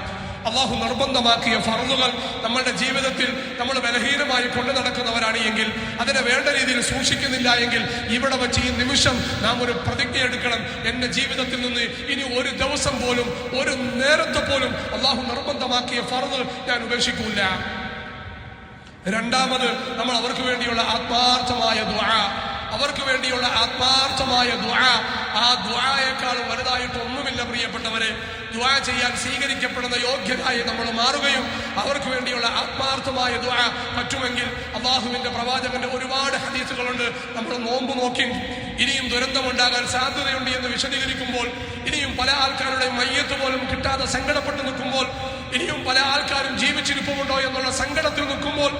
അള്ളാഹു നിർബന്ധമാക്കിയ ഫർളുകൾ നമ്മളുടെ ജീവിതത്തിൽ നമ്മൾ ബലഹീനമായി കൊണ്ടു നടക്കുന്നവരാണ് എങ്കിൽ, അതിനെ വേണ്ട രീതിയിൽ സൂക്ഷിക്കുന്നില്ല എങ്കിൽ, ഇവിടെ വെച്ച് ഈ നിമിഷം നാം ഒരു പ്രതിജ്ഞ എടുക്കണം. എന്റെ ജീവിതത്തിൽ നിന്ന് ഇനി ഒരു ദിവസം പോലും, ഒരു നേരത്തെ പോലും അള്ളാഹു നിർബന്ധമാക്കിയ ഫർള് ഞാൻ ഉപേക്ഷിക്കൂല. രണ്ടാമത്, നമ്മൾ അവർക്ക് വേണ്ടിയുള്ള ആത്മാർത്ഥമായ ദുആ, അവർക്ക് വേണ്ടിയുള്ള ആത്മാർത്ഥമായ ദുആ. ആ ദുആയേക്കാൾ വലുതായിട്ട് ഒന്നുമില്ല പ്രിയപ്പെട്ടവരെ. ദുആ ചെയ്യാൻ സ്വീകരിക്കപ്പെടുന്ന യോഗ്യരായി നമ്മൾ മാറുകയും അവർക്ക് വേണ്ടിയുള്ള ആത്മാർത്ഥമായ ദുആ പറ്റുമെങ്കിൽ, അള്ളാഹുവിന്റെ പ്രവാചകന്റെ ഒരുപാട് ഹദീസുകളുണ്ട്. നമ്മൾ നോമ്പ് നോക്കി ഇനിയും ദുരന്തമുണ്ടാകാൻ സാധ്യതയുണ്ട് എന്ന് വിശദീകരിക്കുമ്പോൾ, ഇനിയും പല ആൾക്കാരുടെ മയ്യത്ത് പോലും കിട്ടാതെ സങ്കടപ്പെട്ട് നിൽക്കുമ്പോൾ, ഇനിയും പല ആൾക്കാരും ജീവിച്ചിരിപ്പുമുണ്ടോ എന്നുള്ള സങ്കടത്തിൽ നിൽക്കുമ്പോൾ,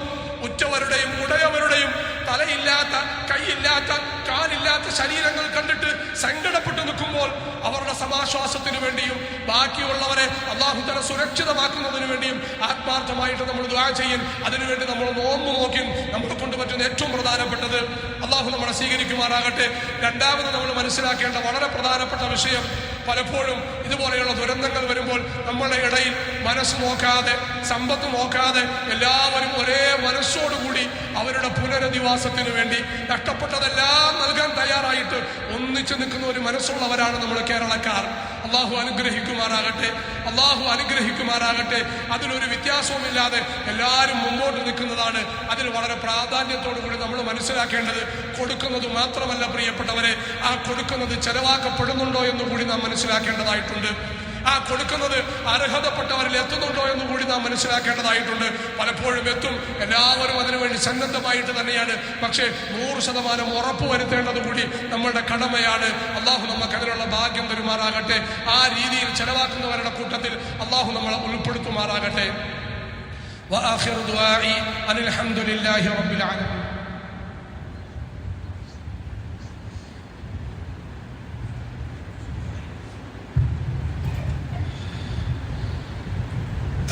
ഉറ്റവരുടെയും ഉടയവരുടെയും തലയില്ലാത്ത, കൈയില്ലാത്ത, കാലില്ലാത്ത ശരീരങ്ങൾ കണ്ടിട്ട് സങ്കടപ്പെട്ടു നിൽക്കുമ്പോൾ അവരുടെ സമാശ്വാസത്തിനു വേണ്ടിയും ബാക്കിയുള്ളവരെ അല്ലാഹു തആല സുരക്ഷിതമാക്കുന്നതിന് വേണ്ടിയും ആത്മാർത്ഥമായിട്ട് നമ്മൾ ദുആ ചെയ്യും. അതിനുവേണ്ടി നമ്മൾ നോമ്പ് നോക്കി. നമ്മളെ കൊണ്ട് പറ്റുന്ന ഏറ്റവും പ്രധാനപ്പെട്ടത് അല്ലാഹു നമ്മളെ സ്വീകരിക്കുമാറാകട്ടെ. രണ്ടാമത് നമ്മൾ മനസ്സിലാക്കേണ്ട വളരെ പ്രധാനപ്പെട്ട വിഷയം, പലപ്പോഴും ഇതുപോലെയുള്ള ദുരന്തങ്ങൾ വരുമ്പോൾ നമ്മുടെ ഇടയിൽ മനസ്സ് നോക്കാതെ, സമ്പത്ത് നോക്കാതെ എല്ലാവരും ഒരേ മനസ്സോടുകൂടി അവരുടെ പുനരധിവാസത്തിന് വേണ്ടി നഷ്ടപ്പെട്ടതെല്ലാം നൽകാൻ തയ്യാറായിട്ട് ഒന്നിച്ചു നിൽക്കുന്ന ഒരു മനസ്സുള്ളവരാണ് നമ്മൾ കേരളക്കാർ. അള്ളാഹു അനുഗ്രഹിക്കുമാറാകട്ടെ, അള്ളാഹു അനുഗ്രഹിക്കുമാറാകട്ടെ. അതിലൊരു വ്യത്യാസവുമില്ലാതെ എല്ലാവരും മുമ്പോട്ട് നിൽക്കുന്നതാണ്. അതിന് വളരെ പ്രാധാന്യത്തോടു കൂടി നമ്മൾ മനസ്സിലാക്കേണ്ടത്, കൊടുക്കുന്നത് മാത്രമല്ല പ്രിയപ്പെട്ടവരെ, ആ കൊടുക്കുന്നത് ചെലവാക്കപ്പെടുന്നുണ്ടോ എന്ന് കൂടി നാം മനസ്സിലാക്കേണ്ടതായിട്ടുണ്ട്. ആ കൊടുക്കുന്നത് അർഹതപ്പെട്ടവരിൽ എത്തുന്നുണ്ടോ എന്ന് കൂടി നാം മനസ്സിലാക്കേണ്ടതായിട്ടുണ്ട്. പലപ്പോഴും എത്തും, എല്ലാവരും അതിനുവേണ്ടി സന്നദ്ധമായിട്ട് തന്നെയാണ്. പക്ഷേ 100% ഉറപ്പ് വരുത്തേണ്ടത് കൂടി നമ്മളുടെ കടമയാണ്. അള്ളാഹു നമുക്ക് അതിനുള്ള ഭാഗ്യം തരുമാറാകട്ടെ. ആ രീതിയിൽ ചെലവാക്കുന്നവരുടെ കൂട്ടത്തിൽ അള്ളാഹു നമ്മളെ ഉൾപ്പെടുത്തുമാറാകട്ടെ. വആഖിറു ദുആഇ അനിൽ ഹംദുലില്ലാഹി റബ്ബിൽ ആലമീൻ.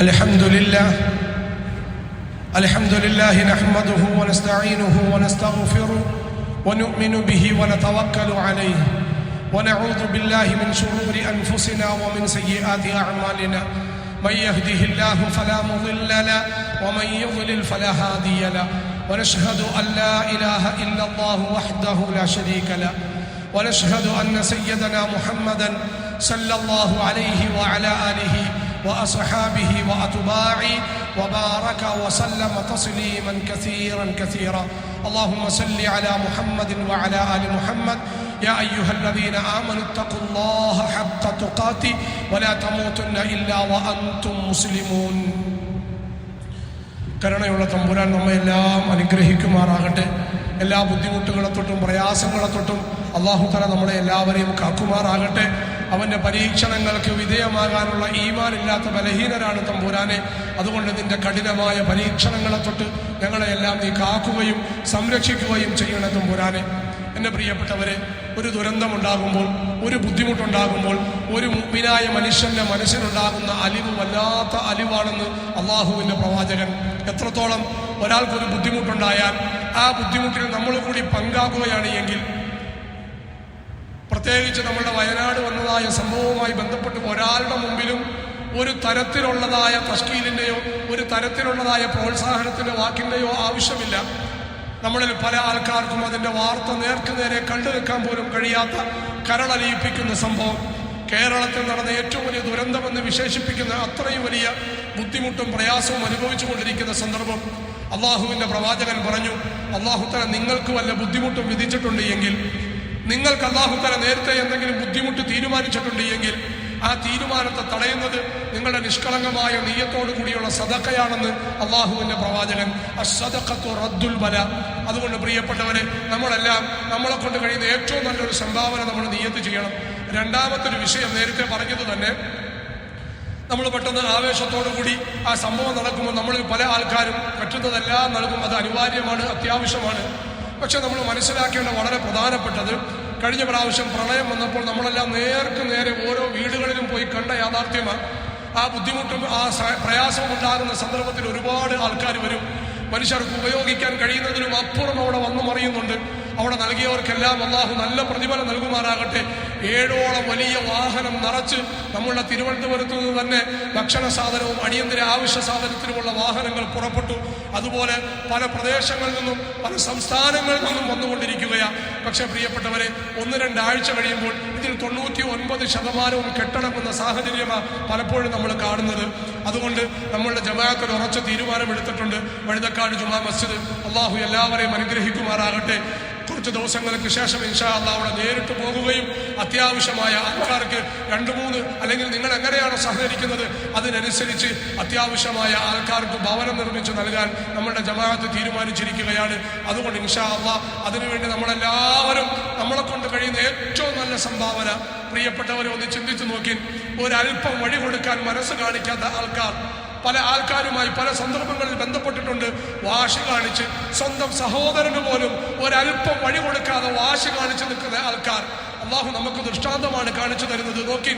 الحمد لله نحمده ونستعينه ونستغفره ونؤمن به ونتوكل عليه ونعوذ بالله من شرور أنفسنا ومن سيئات أعمالنا من يهده الله فلا مضل له ومن يضلل فلا هادي له ونشهد أن لا إله إلا الله وحده لا شريك له ونشهد أن سيدنا محمدا صلى الله عليه وعلى آله وأصحابه وأتباعه وبارك وسلم تسليما كثيرا كثيرا. اللهم صل على محمد وعلى آل محمد. يا أيها الذين آمنوا اتقوا الله حق تقاته ولا تموتن إلا وأنتم مسلمون. കരുണയുള്ള തമ്പുരാൻ നമ്മയെല്ലാം അനുഗ്രഹിക്കുമാറാകട്ടെ. എല്ലാ ബുദ്ധിമുട്ടുകളെ തൊട്ടും പ്രയാസങ്ങളെ തൊട്ടും അല്ലാഹു തആല നമ്മളെ എല്ലാവരെയും കാക്കുമാറാകട്ടെ. അവന്റെ പരീക്ഷണങ്ങൾക്ക് വിധേയമാകാനുള്ള ഈമാനില്ലാത്ത ബലഹീനരാണ് തമ്പുരാനെ. അതുകൊണ്ട് നിന്റെ കഠിനമായ പരീക്ഷണങ്ങളെ തൊട്ട് ഞങ്ങളെയെല്ലാം നീ കാക്കുകയും സംരക്ഷിക്കുകയും ചെയ്യണം തമ്പുരാനെ. എൻ്റെ പ്രിയപ്പെട്ടവരെ, ഒരു ദുരന്തമുണ്ടാകുമ്പോൾ, ഒരു ബുദ്ധിമുട്ടുണ്ടാകുമ്പോൾ ഒരു മുഅ്മിനായ മനുഷ്യന്റെ മനസ്സിലുണ്ടാകുന്ന അലിവ് വല്ലാത്ത അലിവാണെന്ന് അള്ളാഹുവിൻ്റെ പ്രവാചകൻ. എത്രത്തോളം ഒരാൾക്കൊരു ബുദ്ധിമുട്ടുണ്ടായാൽ ആ ബുദ്ധിമുട്ടിൽ നമ്മൾ കൂടി പങ്കാകുകയാണ് എങ്കിൽ, പ്രത്യേകിച്ച് നമ്മുടെ വയനാട് വന്നതായ സംഭവവുമായി ബന്ധപ്പെട്ട് ഒരാളുടെ മുമ്പിലും ഒരു തരത്തിലുള്ളതായ തഷ്കീലിൻ്റെയോ ഒരു തരത്തിലുള്ളതായ പ്രോത്സാഹനത്തിൻ്റെ വാക്കിൻ്റെയോ ആവശ്യമില്ല. നമ്മളിൽ പല ആൾക്കാർക്കും അതിൻ്റെ വാർത്ത നേർക്കുനേരെ കണ്ടു നിൽക്കാൻ പോലും കഴിയാത്ത കരളലിയിപ്പിക്കുന്ന സംഭവം, കേരളത്തിൽ നടന്ന ഏറ്റവും വലിയ ദുരന്തമെന്ന് വിശേഷിപ്പിക്കുന്ന അത്രയും വലിയ ബുദ്ധിമുട്ടും പ്രയാസവും അനുഭവിച്ചു കൊണ്ടിരിക്കുന്ന സന്ദർഭം. അള്ളാഹുവിൻ്റെ പ്രവാചകൻ പറഞ്ഞു, അള്ളാഹു തആല നിങ്ങൾക്ക് വല്ല ബുദ്ധിമുട്ടും വിധിച്ചിട്ടുണ്ട് എങ്കിൽ, നിങ്ങൾക്ക് അല്ലാഹു തആല നേരത്തെ എന്തെങ്കിലും ബുദ്ധിമുട്ട് തീരുമാനിച്ചിട്ടുണ്ട് എങ്കിൽ, ആ തീരുമാനത്തെ തടയുന്നത് നിങ്ങളുടെ നിഷ്കളങ്കമായ നിയ്യത്തോടു കൂടിയുള്ള സദഖയാണെന്ന് അള്ളാഹുവിൻ്റെ പ്രവാചകൻ. അസ്സദഖത്തു റദ്ദുൽ ബല. അതുകൊണ്ട് പ്രിയപ്പെട്ടവരെ, നമ്മളെല്ലാം നമ്മളെ കൊണ്ട് കഴിയുന്ന ഏറ്റവും നല്ലൊരു സംഭാവന നമ്മൾ നിയ്യത്ത് ചെയ്യണം. രണ്ടാമത്തെ ഒരു വിഷയം നേരത്തെ പറഞ്ഞത് തന്നെ, നമ്മൾ പെട്ടെന്ന് ആവേശത്തോടു കൂടി ആ സംഭവം നടക്കുമ്പോൾ നമ്മളിൽ പല ആൾക്കാരും പറ്റുന്നതെല്ലാം നൽകും. അത് അനിവാര്യമാണ്, അത്യാവശ്യമാണ്. പക്ഷെ നമ്മൾ മനസ്സിലാക്കേണ്ട വളരെ പ്രധാനപ്പെട്ടത്, കഴിഞ്ഞ പ്രാവശ്യം പ്രളയം വന്നപ്പോൾ നമ്മളെല്ലാം നേർക്ക് നേരെ ഓരോ വീടുകളിലും പോയി കണ്ട യാഥാർത്ഥ്യമാണ്. ആ ബുദ്ധിമുട്ടും ആ പ്രയാസവും ഉണ്ടാകുന്ന സന്ദർഭത്തിൽ ഒരുപാട് ആൾക്കാർ വരും. മനുഷ്യർക്ക് ഉപയോഗിക്കാൻ കഴിയുന്നതിനും അപ്പുറം അവിടെ വന്നു മറിയുന്നുണ്ട്. അവിടെ നൽകിയവർക്കെല്ലാം അല്ലാഹു നല്ല പ്രതിഫലം നൽകുമാറാകട്ടെ. 7ഓളം വലിയ വാഹനം നിറച്ച് നമ്മളുടെ തിരുവനന്തപുരത്ത് നിന്ന് തന്നെ ഭക്ഷണ സാധനവും അടിയന്തര ആവശ്യ സാധനത്തിനുമുള്ള വാഹനങ്ങൾ പുറപ്പെട്ടു. അതുപോലെ പല പ്രദേശങ്ങളിൽ നിന്നും പല സംസ്ഥാനങ്ങളിൽ നിന്നും വന്നുകൊണ്ടിരിക്കുകയാണ്. പക്ഷെ പ്രിയപ്പെട്ടവരെ, 1-2 ആഴ്ച കഴിയുമ്പോൾ ഇതിൽ 99% കെട്ടടങ്ങുന്ന സാഹചര്യമാണ് പലപ്പോഴും നമ്മൾ കാണുന്നത്. അതുകൊണ്ട് നമ്മളുടെ ജമാഅത്തിൽ ഉറച്ച തീരുമാനമെടുത്തിട്ടുണ്ട്. വഴുതക്കാട് ജുമാ മസ്ജിദ് അല്ലാഹു എല്ലാവരെയും അനുഗ്രഹിക്കുമാറാകട്ടെ. കുറച്ച് ദിവസങ്ങൾക്ക് ശേഷം ഇൻഷാ അല്ലാഹ് അവിടെ നേരിട്ട് പോകുകയും അത്യാവശ്യമായ ആൾക്കാർക്ക് 2-3 അല്ലെങ്കിൽ നിങ്ങൾ എങ്ങനെയാണ് സഹകരിക്കുന്നത് അതിനനുസരിച്ച് അത്യാവശ്യമായ ആൾക്കാർക്ക് ഭവനം നിർമ്മിച്ച് നൽകാൻ നമ്മുടെ ജമാഅത്ത് തീരുമാനിച്ചിരിക്കുകയാണ്. അതുകൊണ്ട് ഇൻഷാ അല്ലാഹ് അതിനുവേണ്ടി നമ്മളെല്ലാവരും നമ്മളെ കൊണ്ട് കഴിയുന്ന ഏറ്റവും നല്ല സംഭാവന, പ്രിയപ്പെട്ടവരെ ഒന്ന് ചിന്തിച്ചു നോക്കി. ഒരല്പം വഴി കൊടുക്കാൻ മനസ്സ് കാണിക്കാത്ത ആൾക്കാർ പല ആൾക്കാരുമായി പല സന്ദർഭങ്ങളിൽ ബന്ധപ്പെട്ടിട്ടുണ്ട്. വാശി കാണിച്ച് സ്വന്തം സഹോദരന് പോലും ഒരല്പം വഴി കൊടുക്കാതെ വാശി കാണിച്ച് നിൽക്കുന്ന ആൾക്കാർ അല്ലാഹു നമുക്ക് ദൃഷ്ടാന്തമാണ് കാണിച്ചു തരുന്നത്. നോക്കി,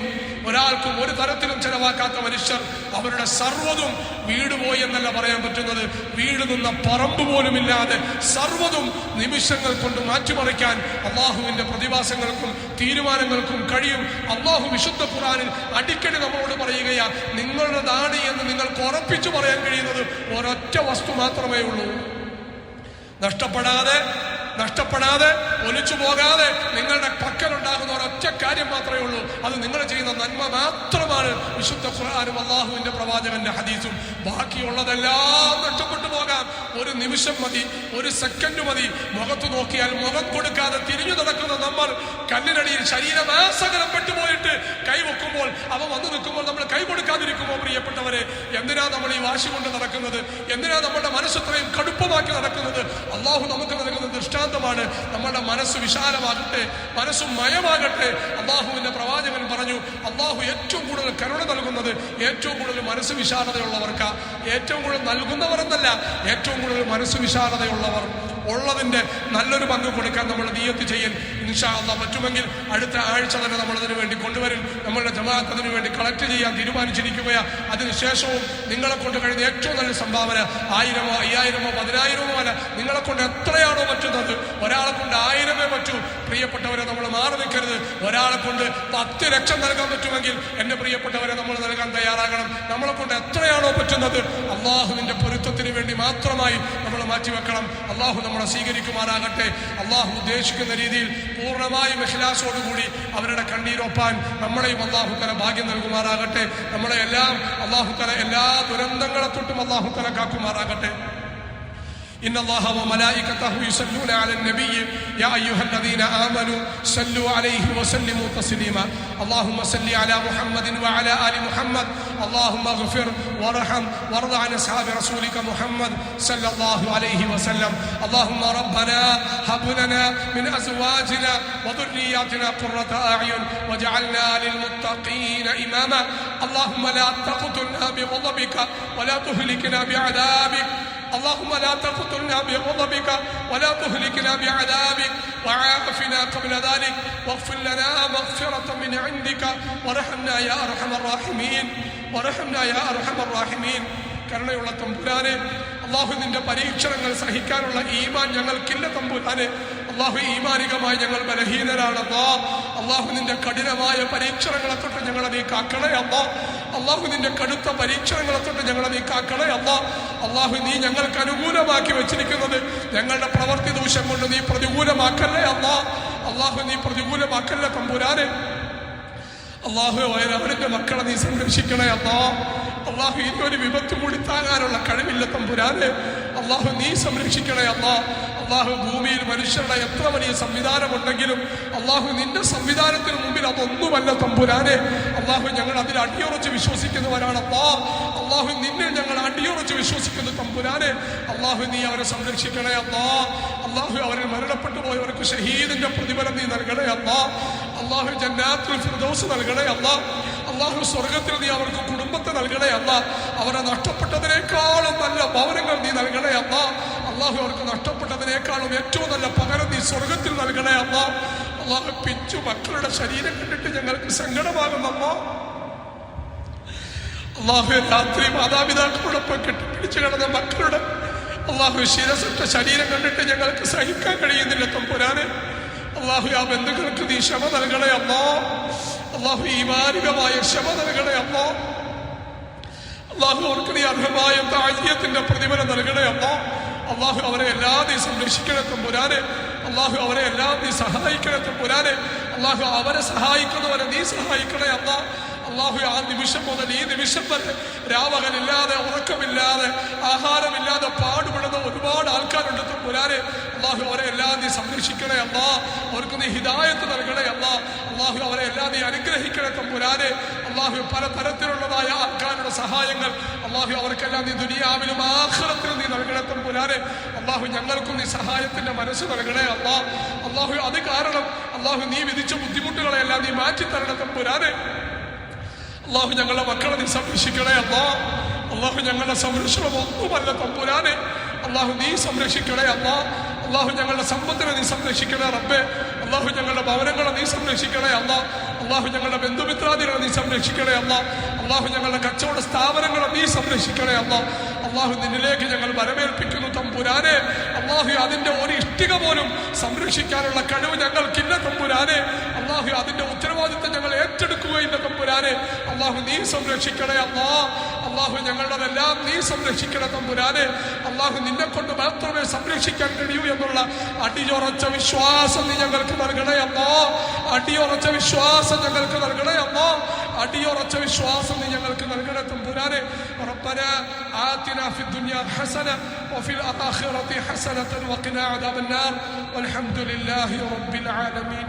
ഒരാൾക്കും ഒരു തരത്തിലും ചെലവാക്കാത്ത മനുഷ്യർ അവരുടെ സർവ്വതും, വീട് പോയി എന്നല്ല പറയാൻ പറ്റുന്നത്, വീട് നിന്ന പറമ്പ് പോലുമില്ലാതെ സർവ്വതും നിമിഷങ്ങൾ കൊണ്ട് മാറ്റിമറിക്കാൻ അല്ലാഹുവിന്റെ പ്രതിഭാസങ്ങൾക്കും തീരുമാനങ്ങൾക്കും കഴിയും. അല്ലാഹു വിശുദ്ധ ഖുർആനിൽ അടിക്കടി നമ്മളോട് പറയുകയാ, നിങ്ങളുടെ ദാണി എന്ന് നിങ്ങൾക്ക് ഉറപ്പിച്ചു പറയാൻ കഴിയുന്നത് ഒരൊറ്റ വസ്തു മാത്രമേ ഉള്ളൂ. നഷ്ടപ്പെടാതെ ഒലിച്ചു പോകാതെ നിങ്ങളുടെ പക്കലുണ്ടാകുന്ന ഒരൊറ്റ കാര്യം മാത്രമേ ഉള്ളൂ. അത് നിങ്ങൾ ചെയ്യുന്ന നന്മ മാത്രമാണ്. വിശുദ്ധ ഖുർആനും അല്ലാഹുവിന്റെ പ്രവാചകന്റെ ഹദീസും. ബാക്കിയുള്ളതെല്ലാം നഷ്ടപ്പെട്ടു പോകാം. ഒരു നിമിഷം മതി, ഒരു സെക്കൻഡ് മതി. മുഖത്ത് നോക്കിയാൽ മുഖം കൊടുക്കാതെ തിരിഞ്ഞു നടക്കുന്ന നമ്മൾ കല്ലിനടിയിൽ ശരീരമാസകലം പെട്ടുപോയിട്ട് കൈ വെക്കുമ്പോൾ, അവ വന്നു നിൽക്കുമ്പോൾ നമ്മൾ കൈ കൊടുക്കാതിരിക്കുമോ പ്രിയ പ്രിയപ്പെട്ടവരെ, എന്തിനാ നമ്മൾ ഈ വാശി കൊണ്ട് നടക്കുന്നത്? എന്തിനാ നമ്മുടെ മനസ്സത്രയും കടുപ്പമാക്കി നടക്കുന്നത്? അള്ളാഹു നമുക്ക് നൽകുന്ന ദൃഷ്ടാന്തമാണ്. നമ്മുടെ മനസ്സ് വിശാലമാകട്ടെ, മനസ്സ് മയമാകട്ടെ. അള്ളാഹുവിന്റെ പ്രവാചകൻ പറഞ്ഞു, അള്ളാഹു ഏറ്റവും കൂടുതൽ കരുണ നൽകുന്നത് ഏറ്റവും കൂടുതൽ മനസ്സ് വിശാലതയുള്ളവർക്കാ. ഏറ്റവും കൂടുതൽ നൽകുന്നവർ എന്നല്ല, ഏറ്റവും കൂടുതൽ മനസ്സ് വിശാലതയുള്ളവർ. ഉള്ളതിന്റെ നല്ലൊരു പങ്ക് കൊടുക്കാൻ നമ്മൾ നിയ്യത്ത് ചെയ്യൽ. ഇൻഷാ അല്ലാഹ് പറ്റുമെങ്കിൽ അടുത്ത ആഴ്ച തന്നെ നമ്മൾ അതിനു വേണ്ടി കൊണ്ടുവരും. നമ്മളുടെ ജമാഅത്ത് അതിനു വേണ്ടി കളക്ട് ചെയ്യാൻ തീരുമാനിച്ചിരിക്കുകയാണ്. അതിനുശേഷവും നിങ്ങളെ കൊണ്ട് കഴിയുന്ന ഏറ്റവും നല്ല സംഭാവന 1000-ഓ 5000-ഓ 10000-ഓ അല്ല, നിങ്ങളെ കൊണ്ട് എത്രയാണോ പറ്റുന്നത്. ഒരാളെ കൊണ്ട് 1000 പറ്റൂ. പ്രിയപ്പെട്ടവരെ, നമ്മൾ മാറി നിൽക്കരുത്. ഒരാളെ കൊണ്ട് 10 ലക്ഷം നൽകാൻ പറ്റുമെങ്കിൽ എൻ്റെ പ്രിയപ്പെട്ടവരെ നമ്മൾ നൽകാൻ തയ്യാറാകണം. നമ്മളെ കൊണ്ട് എത്രയാണോ പറ്റുന്നത് അള്ളാഹുവിന്റെ പൊരുത്തത്തിന് വേണ്ടി മാത്രമായി നമ്മൾ മാറ്റിവെക്കണം. അള്ളാഹു നമ്മളെ സ്വീകരിക്കുമാറാകട്ടെ. അള്ളാഹു ഉദ്ദേശിക്കുന്ന രീതിയിൽ പൂർണ്ണമായും ഇഖ്ലാസോടുകൂടി അവരുടെ കണ്ണീരൊപ്പാൻ നമ്മളെയും അള്ളാഹു തആല ഭാഗ്യം നൽകുമാറാകട്ടെ. നമ്മളെ എല്ലാം അള്ളാഹു തആല എല്ലാ ദുരന്തങ്ങളെ തൊട്ടും അള്ളാഹു തആല കാക്കുമാറാകട്ടെ. إن الله وملائكته يصلون على النبي يا أيها الذين آمنوا صلوا عليه وسلموا تسليما اللهم صل على محمد وعلى آل محمد اللهم اغفر وارحم وارض عن أصحاب رسولك محمد صلى الله عليه وسلم اللهم ربنا هب لنا من أزواجنا وذرياتنا قرة أعين واجعلنا للمتقين إماما اللهم لا تقتلنا بغضبك ولا تهلكنا بعذابك اللهم لا تقتلنا بغضبك ولا تهلكنا بعذابك وعافنا قبل ذلك واغفر لنا مغفرة من عندك وارحمنا يا أرحم الراحمين وارحمنا يا أرحم الراحمين. കരുണയുള്ള തമ്പുരാനെ, അള്ളാഹു നിന്റെ പരീക്ഷണങ്ങൾ സഹിക്കാനുള്ള ഈമാൻ ഞങ്ങൾക്കില്ല തമ്പുരാനെ. അള്ളാഹു ഈമാനികമായി ഞങ്ങൾ ബലഹീനരാണ്. അള്ളാഹു നിന്റെ കഠിനമായ പരീക്ഷണങ്ങളെ തൊട്ട് ഞങ്ങളെ നീ കാക്കണേ അല്ലാ. അള്ളാഹു നിന്റെ കടുത്ത പരീക്ഷണങ്ങളെ തൊട്ട് ഞങ്ങളെ നീ കാക്കണേ അല്ലാ. അള്ളാഹു നീ ഞങ്ങൾക്ക് അനുകൂലമാക്കി വെച്ചിരിക്കുന്നത് ഞങ്ങളുടെ പ്രവൃത്തി ദൂഷ്യം കൊണ്ട് നീ പ്രതികൂലമാക്കല്ലേ അല്ലാ. അള്ളാഹു നീ പ്രതികൂലമാക്കല്ലേ തമ്പുരാനെ. അള്ളാഹു അവരുടെ മക്കളെ നീ സംരക്ഷിക്കണേ അല്ലാ. അള്ളാഹു ഇനി ഒരു വിപത്ത് കൂടി താങ്ങാനുള്ള കഴിവില്ല തമ്പുരാനെ. അള്ളാഹു നീ സംരക്ഷിക്കണേ അല്ലാ. അള്ളാഹു ഭൂമിയിൽ മനുഷ്യരുടെ എത്ര വലിയ സംവിധാനമുണ്ടെങ്കിലും അള്ളാഹു നിന്റെ സംവിധാനത്തിന് മുമ്പിൽ അതൊന്നുമല്ല തമ്പുരാനെ. അള്ളാഹു ഞങ്ങൾ അതിൽ അടിയുറച്ച് വിശ്വസിക്കുന്നവരാണ് അല്ലാ. അള്ളാഹു നിന്നെ ഞങ്ങൾ അടിയുറച്ച് വിശ്വസിക്കുന്നു തമ്പുരാനെ. അള്ളാഹു നീ അവരെ സംരക്ഷിക്കണേ അല്ലാ. അള്ളാഹു അവരിൽ മരണപ്പെട്ടു പോയവർക്ക് ഷഹീദിന്റെ പ്രതിഫലം നീ നൽകണേ അല്ലാ. അള്ളാഹു ജന്നാത്തുൽ ഫിർദൗസ് നൽകണേ അല്ലാ. അള്ളാഹു സ്വർഗത്തിൽ നീ അവർക്ക് കുടുംബത്തെ നൽകണേ അല്ലാ. അവരെ നഷ്ടപ്പെട്ടതിനേക്കാളും നല്ല ഭവനങ്ങൾ നീ നൽകണേ അല്ലാ. അള്ളാഹു അവർക്ക് നഷ്ടപ്പെട്ടതിനേക്കാളും ഏറ്റവും നല്ല പകരം നീ സ്വർഗത്തിൽ നൽകണേ അല്ലാ. അള്ളാഹു പിഞ്ചു മക്കളുടെ ശരീരം കണ്ടിട്ട് ഞങ്ങൾക്ക് സങ്കടമാകുന്നമ്മ. അള്ളാഹു രാത്രി മാതാപിതാക്കളോടൊപ്പം കെട്ടിപ്പിടിച്ചു കിടന്ന മക്കളുടെ അള്ളാഹു ശിരസറ്റ ശരീരം കണ്ടിട്ട് ഞങ്ങൾക്ക് സഹിക്കാൻ കഴിയുന്നില്ല തമ്പുരാനെ. അള്ളാഹു ആ ബന്ധുക്കൾക്ക് നീ ക്ഷമ നൽകണേ അല്ലാ. അള്ളാഹു ഈമാനികമായ ക്ഷമ നൽകണേ അല്ലാ. അള്ളാഹു അവർക്ക് നീ അർഹമായ താഴ്യത്തിന്റെ പ്രതിഫലം നൽകണേ അല്ലാ. അള്ളാഹു അവരെ എല്ലാം നീ സംരക്ഷിക്കണേ തമ്പുരാനെ. അള്ളാഹു അവരെ എല്ലാം നീ സഹായിക്കണേ തമ്പുരാനെ. അള്ളാഹു അവരെ സഹായിക്കുന്നവരെ നീ സഹായിക്കണേ അല്ലാ. അള്ളാഹു ആ നിമിഷം മുതൽ ഈ നിമിഷം വരെ രാവകലില്ലാതെ ഉറക്കമില്ലാതെ ആഹാരമില്ലാതെ പാടുപെടുന്ന ഒരുപാട് ആൾക്കാരുണ്ട് തമ്പുരാനെ. അള്ളാഹു അവരെ എല്ലാം നീ സംരക്ഷിക്കണേ അല്ലാ. അവർക്ക് നീ ഹിദായത്ത് നൽകണേ അല്ലാ. അള്ളാഹു അവരെ എല്ലാം നീ അനുഗ്രഹിക്കണേ തമ്പുരാനെ. അള്ളാഹു പലതരത്തിലുള്ളതായ ആൾക്കാരുടെ സഹായങ്ങൾ അള്ളാഹു അവർക്കെല്ലാം നീ ദുനിയാവിലും ആഖിറത്തിലും നീ നൽകണേ തമ്പുരാനെ. അള്ളാഹു ഞങ്ങൾക്കും നീ സഹായത്തിന്റെ മനസ്സ് നൽകണേ അല്ലാ. അള്ളാഹു അത് കാരണം അള്ളാഹു നീ വിധിച്ച ബുദ്ധിമുട്ടുകളെല്ലാം നീ മാറ്റിത്തരണേ തമ്പുരാനെ. അള്ളാഹു ഞങ്ങളുടെ മക്കളെ നീ സംരക്ഷിക്കണേ അല്ലാ. അള്ളാഹു ഞങ്ങളുടെ സംരക്ഷണം ഒന്നുമല്ല തമ്പുരാനെ. അള്ളാഹു നീ സംരക്ഷിക്കണേ അല്ലാ. അള്ളാഹു ഞങ്ങളുടെ സമ്പത്തിനെ നീ സംരക്ഷിക്കണേ റബ്ബേ. അള്ളാഹു ഞങ്ങളുടെ ഭവനങ്ങളെ നീ സംരക്ഷിക്കണേ അല്ലാ. അള്ളാഹു ഞങ്ങളുടെ ബന്ധുമിത്രാദികളെ നീ സംരക്ഷിക്കണേ അല്ലാ. അള്ളാഹു ഞങ്ങളുടെ കച്ചവട സ്ഥാപനങ്ങളെ നീ സംരക്ഷിക്കണേ അല്ലാ. അള്ളാഹു നിന്നിലേക്ക് ഞങ്ങൾ വരവേൽപ്പിക്കുന്നു തമ്പുരാനെ. അള്ളാഹു അതിന്റെ ഒരു ഇഷ്ടിക പോലും സംരക്ഷിക്കാനുള്ള കഴിവ് ഞങ്ങൾക്കില്ല തമ്പുരാനെ. അള്ളാഹു അതിന്റെ ഉത്തരവാദിത്വം ഞങ്ങൾ ഏറ്റെടുക്കുകയില്ല തമ്പുരാനെ. അള്ളാഹു നീ സംരക്ഷിക്കണേ അല്ലാ. അള്ളാഹു ഞങ്ങളുടെതെല്ലാം നീ സംരക്ഷിക്കണേ തമ്പുരാനെ. അള്ളാഹു നിന്നെ കൊണ്ട് മാത്രമേ സംരക്ഷിക്കാൻ കഴിയൂ എന്നുള്ള അടിയുറച്ച വിശ്വാസം നീ ഞങ്ങൾക്ക് നൽകണേ അല്ലാ. അടിയുറച്ച വിശ്വാസം ഞങ്ങൾക്ക് നൽകണേ അല്ലാ. അടിയുറച്ച വിശ്വാസം നീ ഞങ്ങൾക്ക് നൽകണേ തമ്പുരാനെ. ربنا آتنا في الدنيا حسنة وفي الآخرة حسنة وقنا عذاب النار والحمد لله رب العالمين.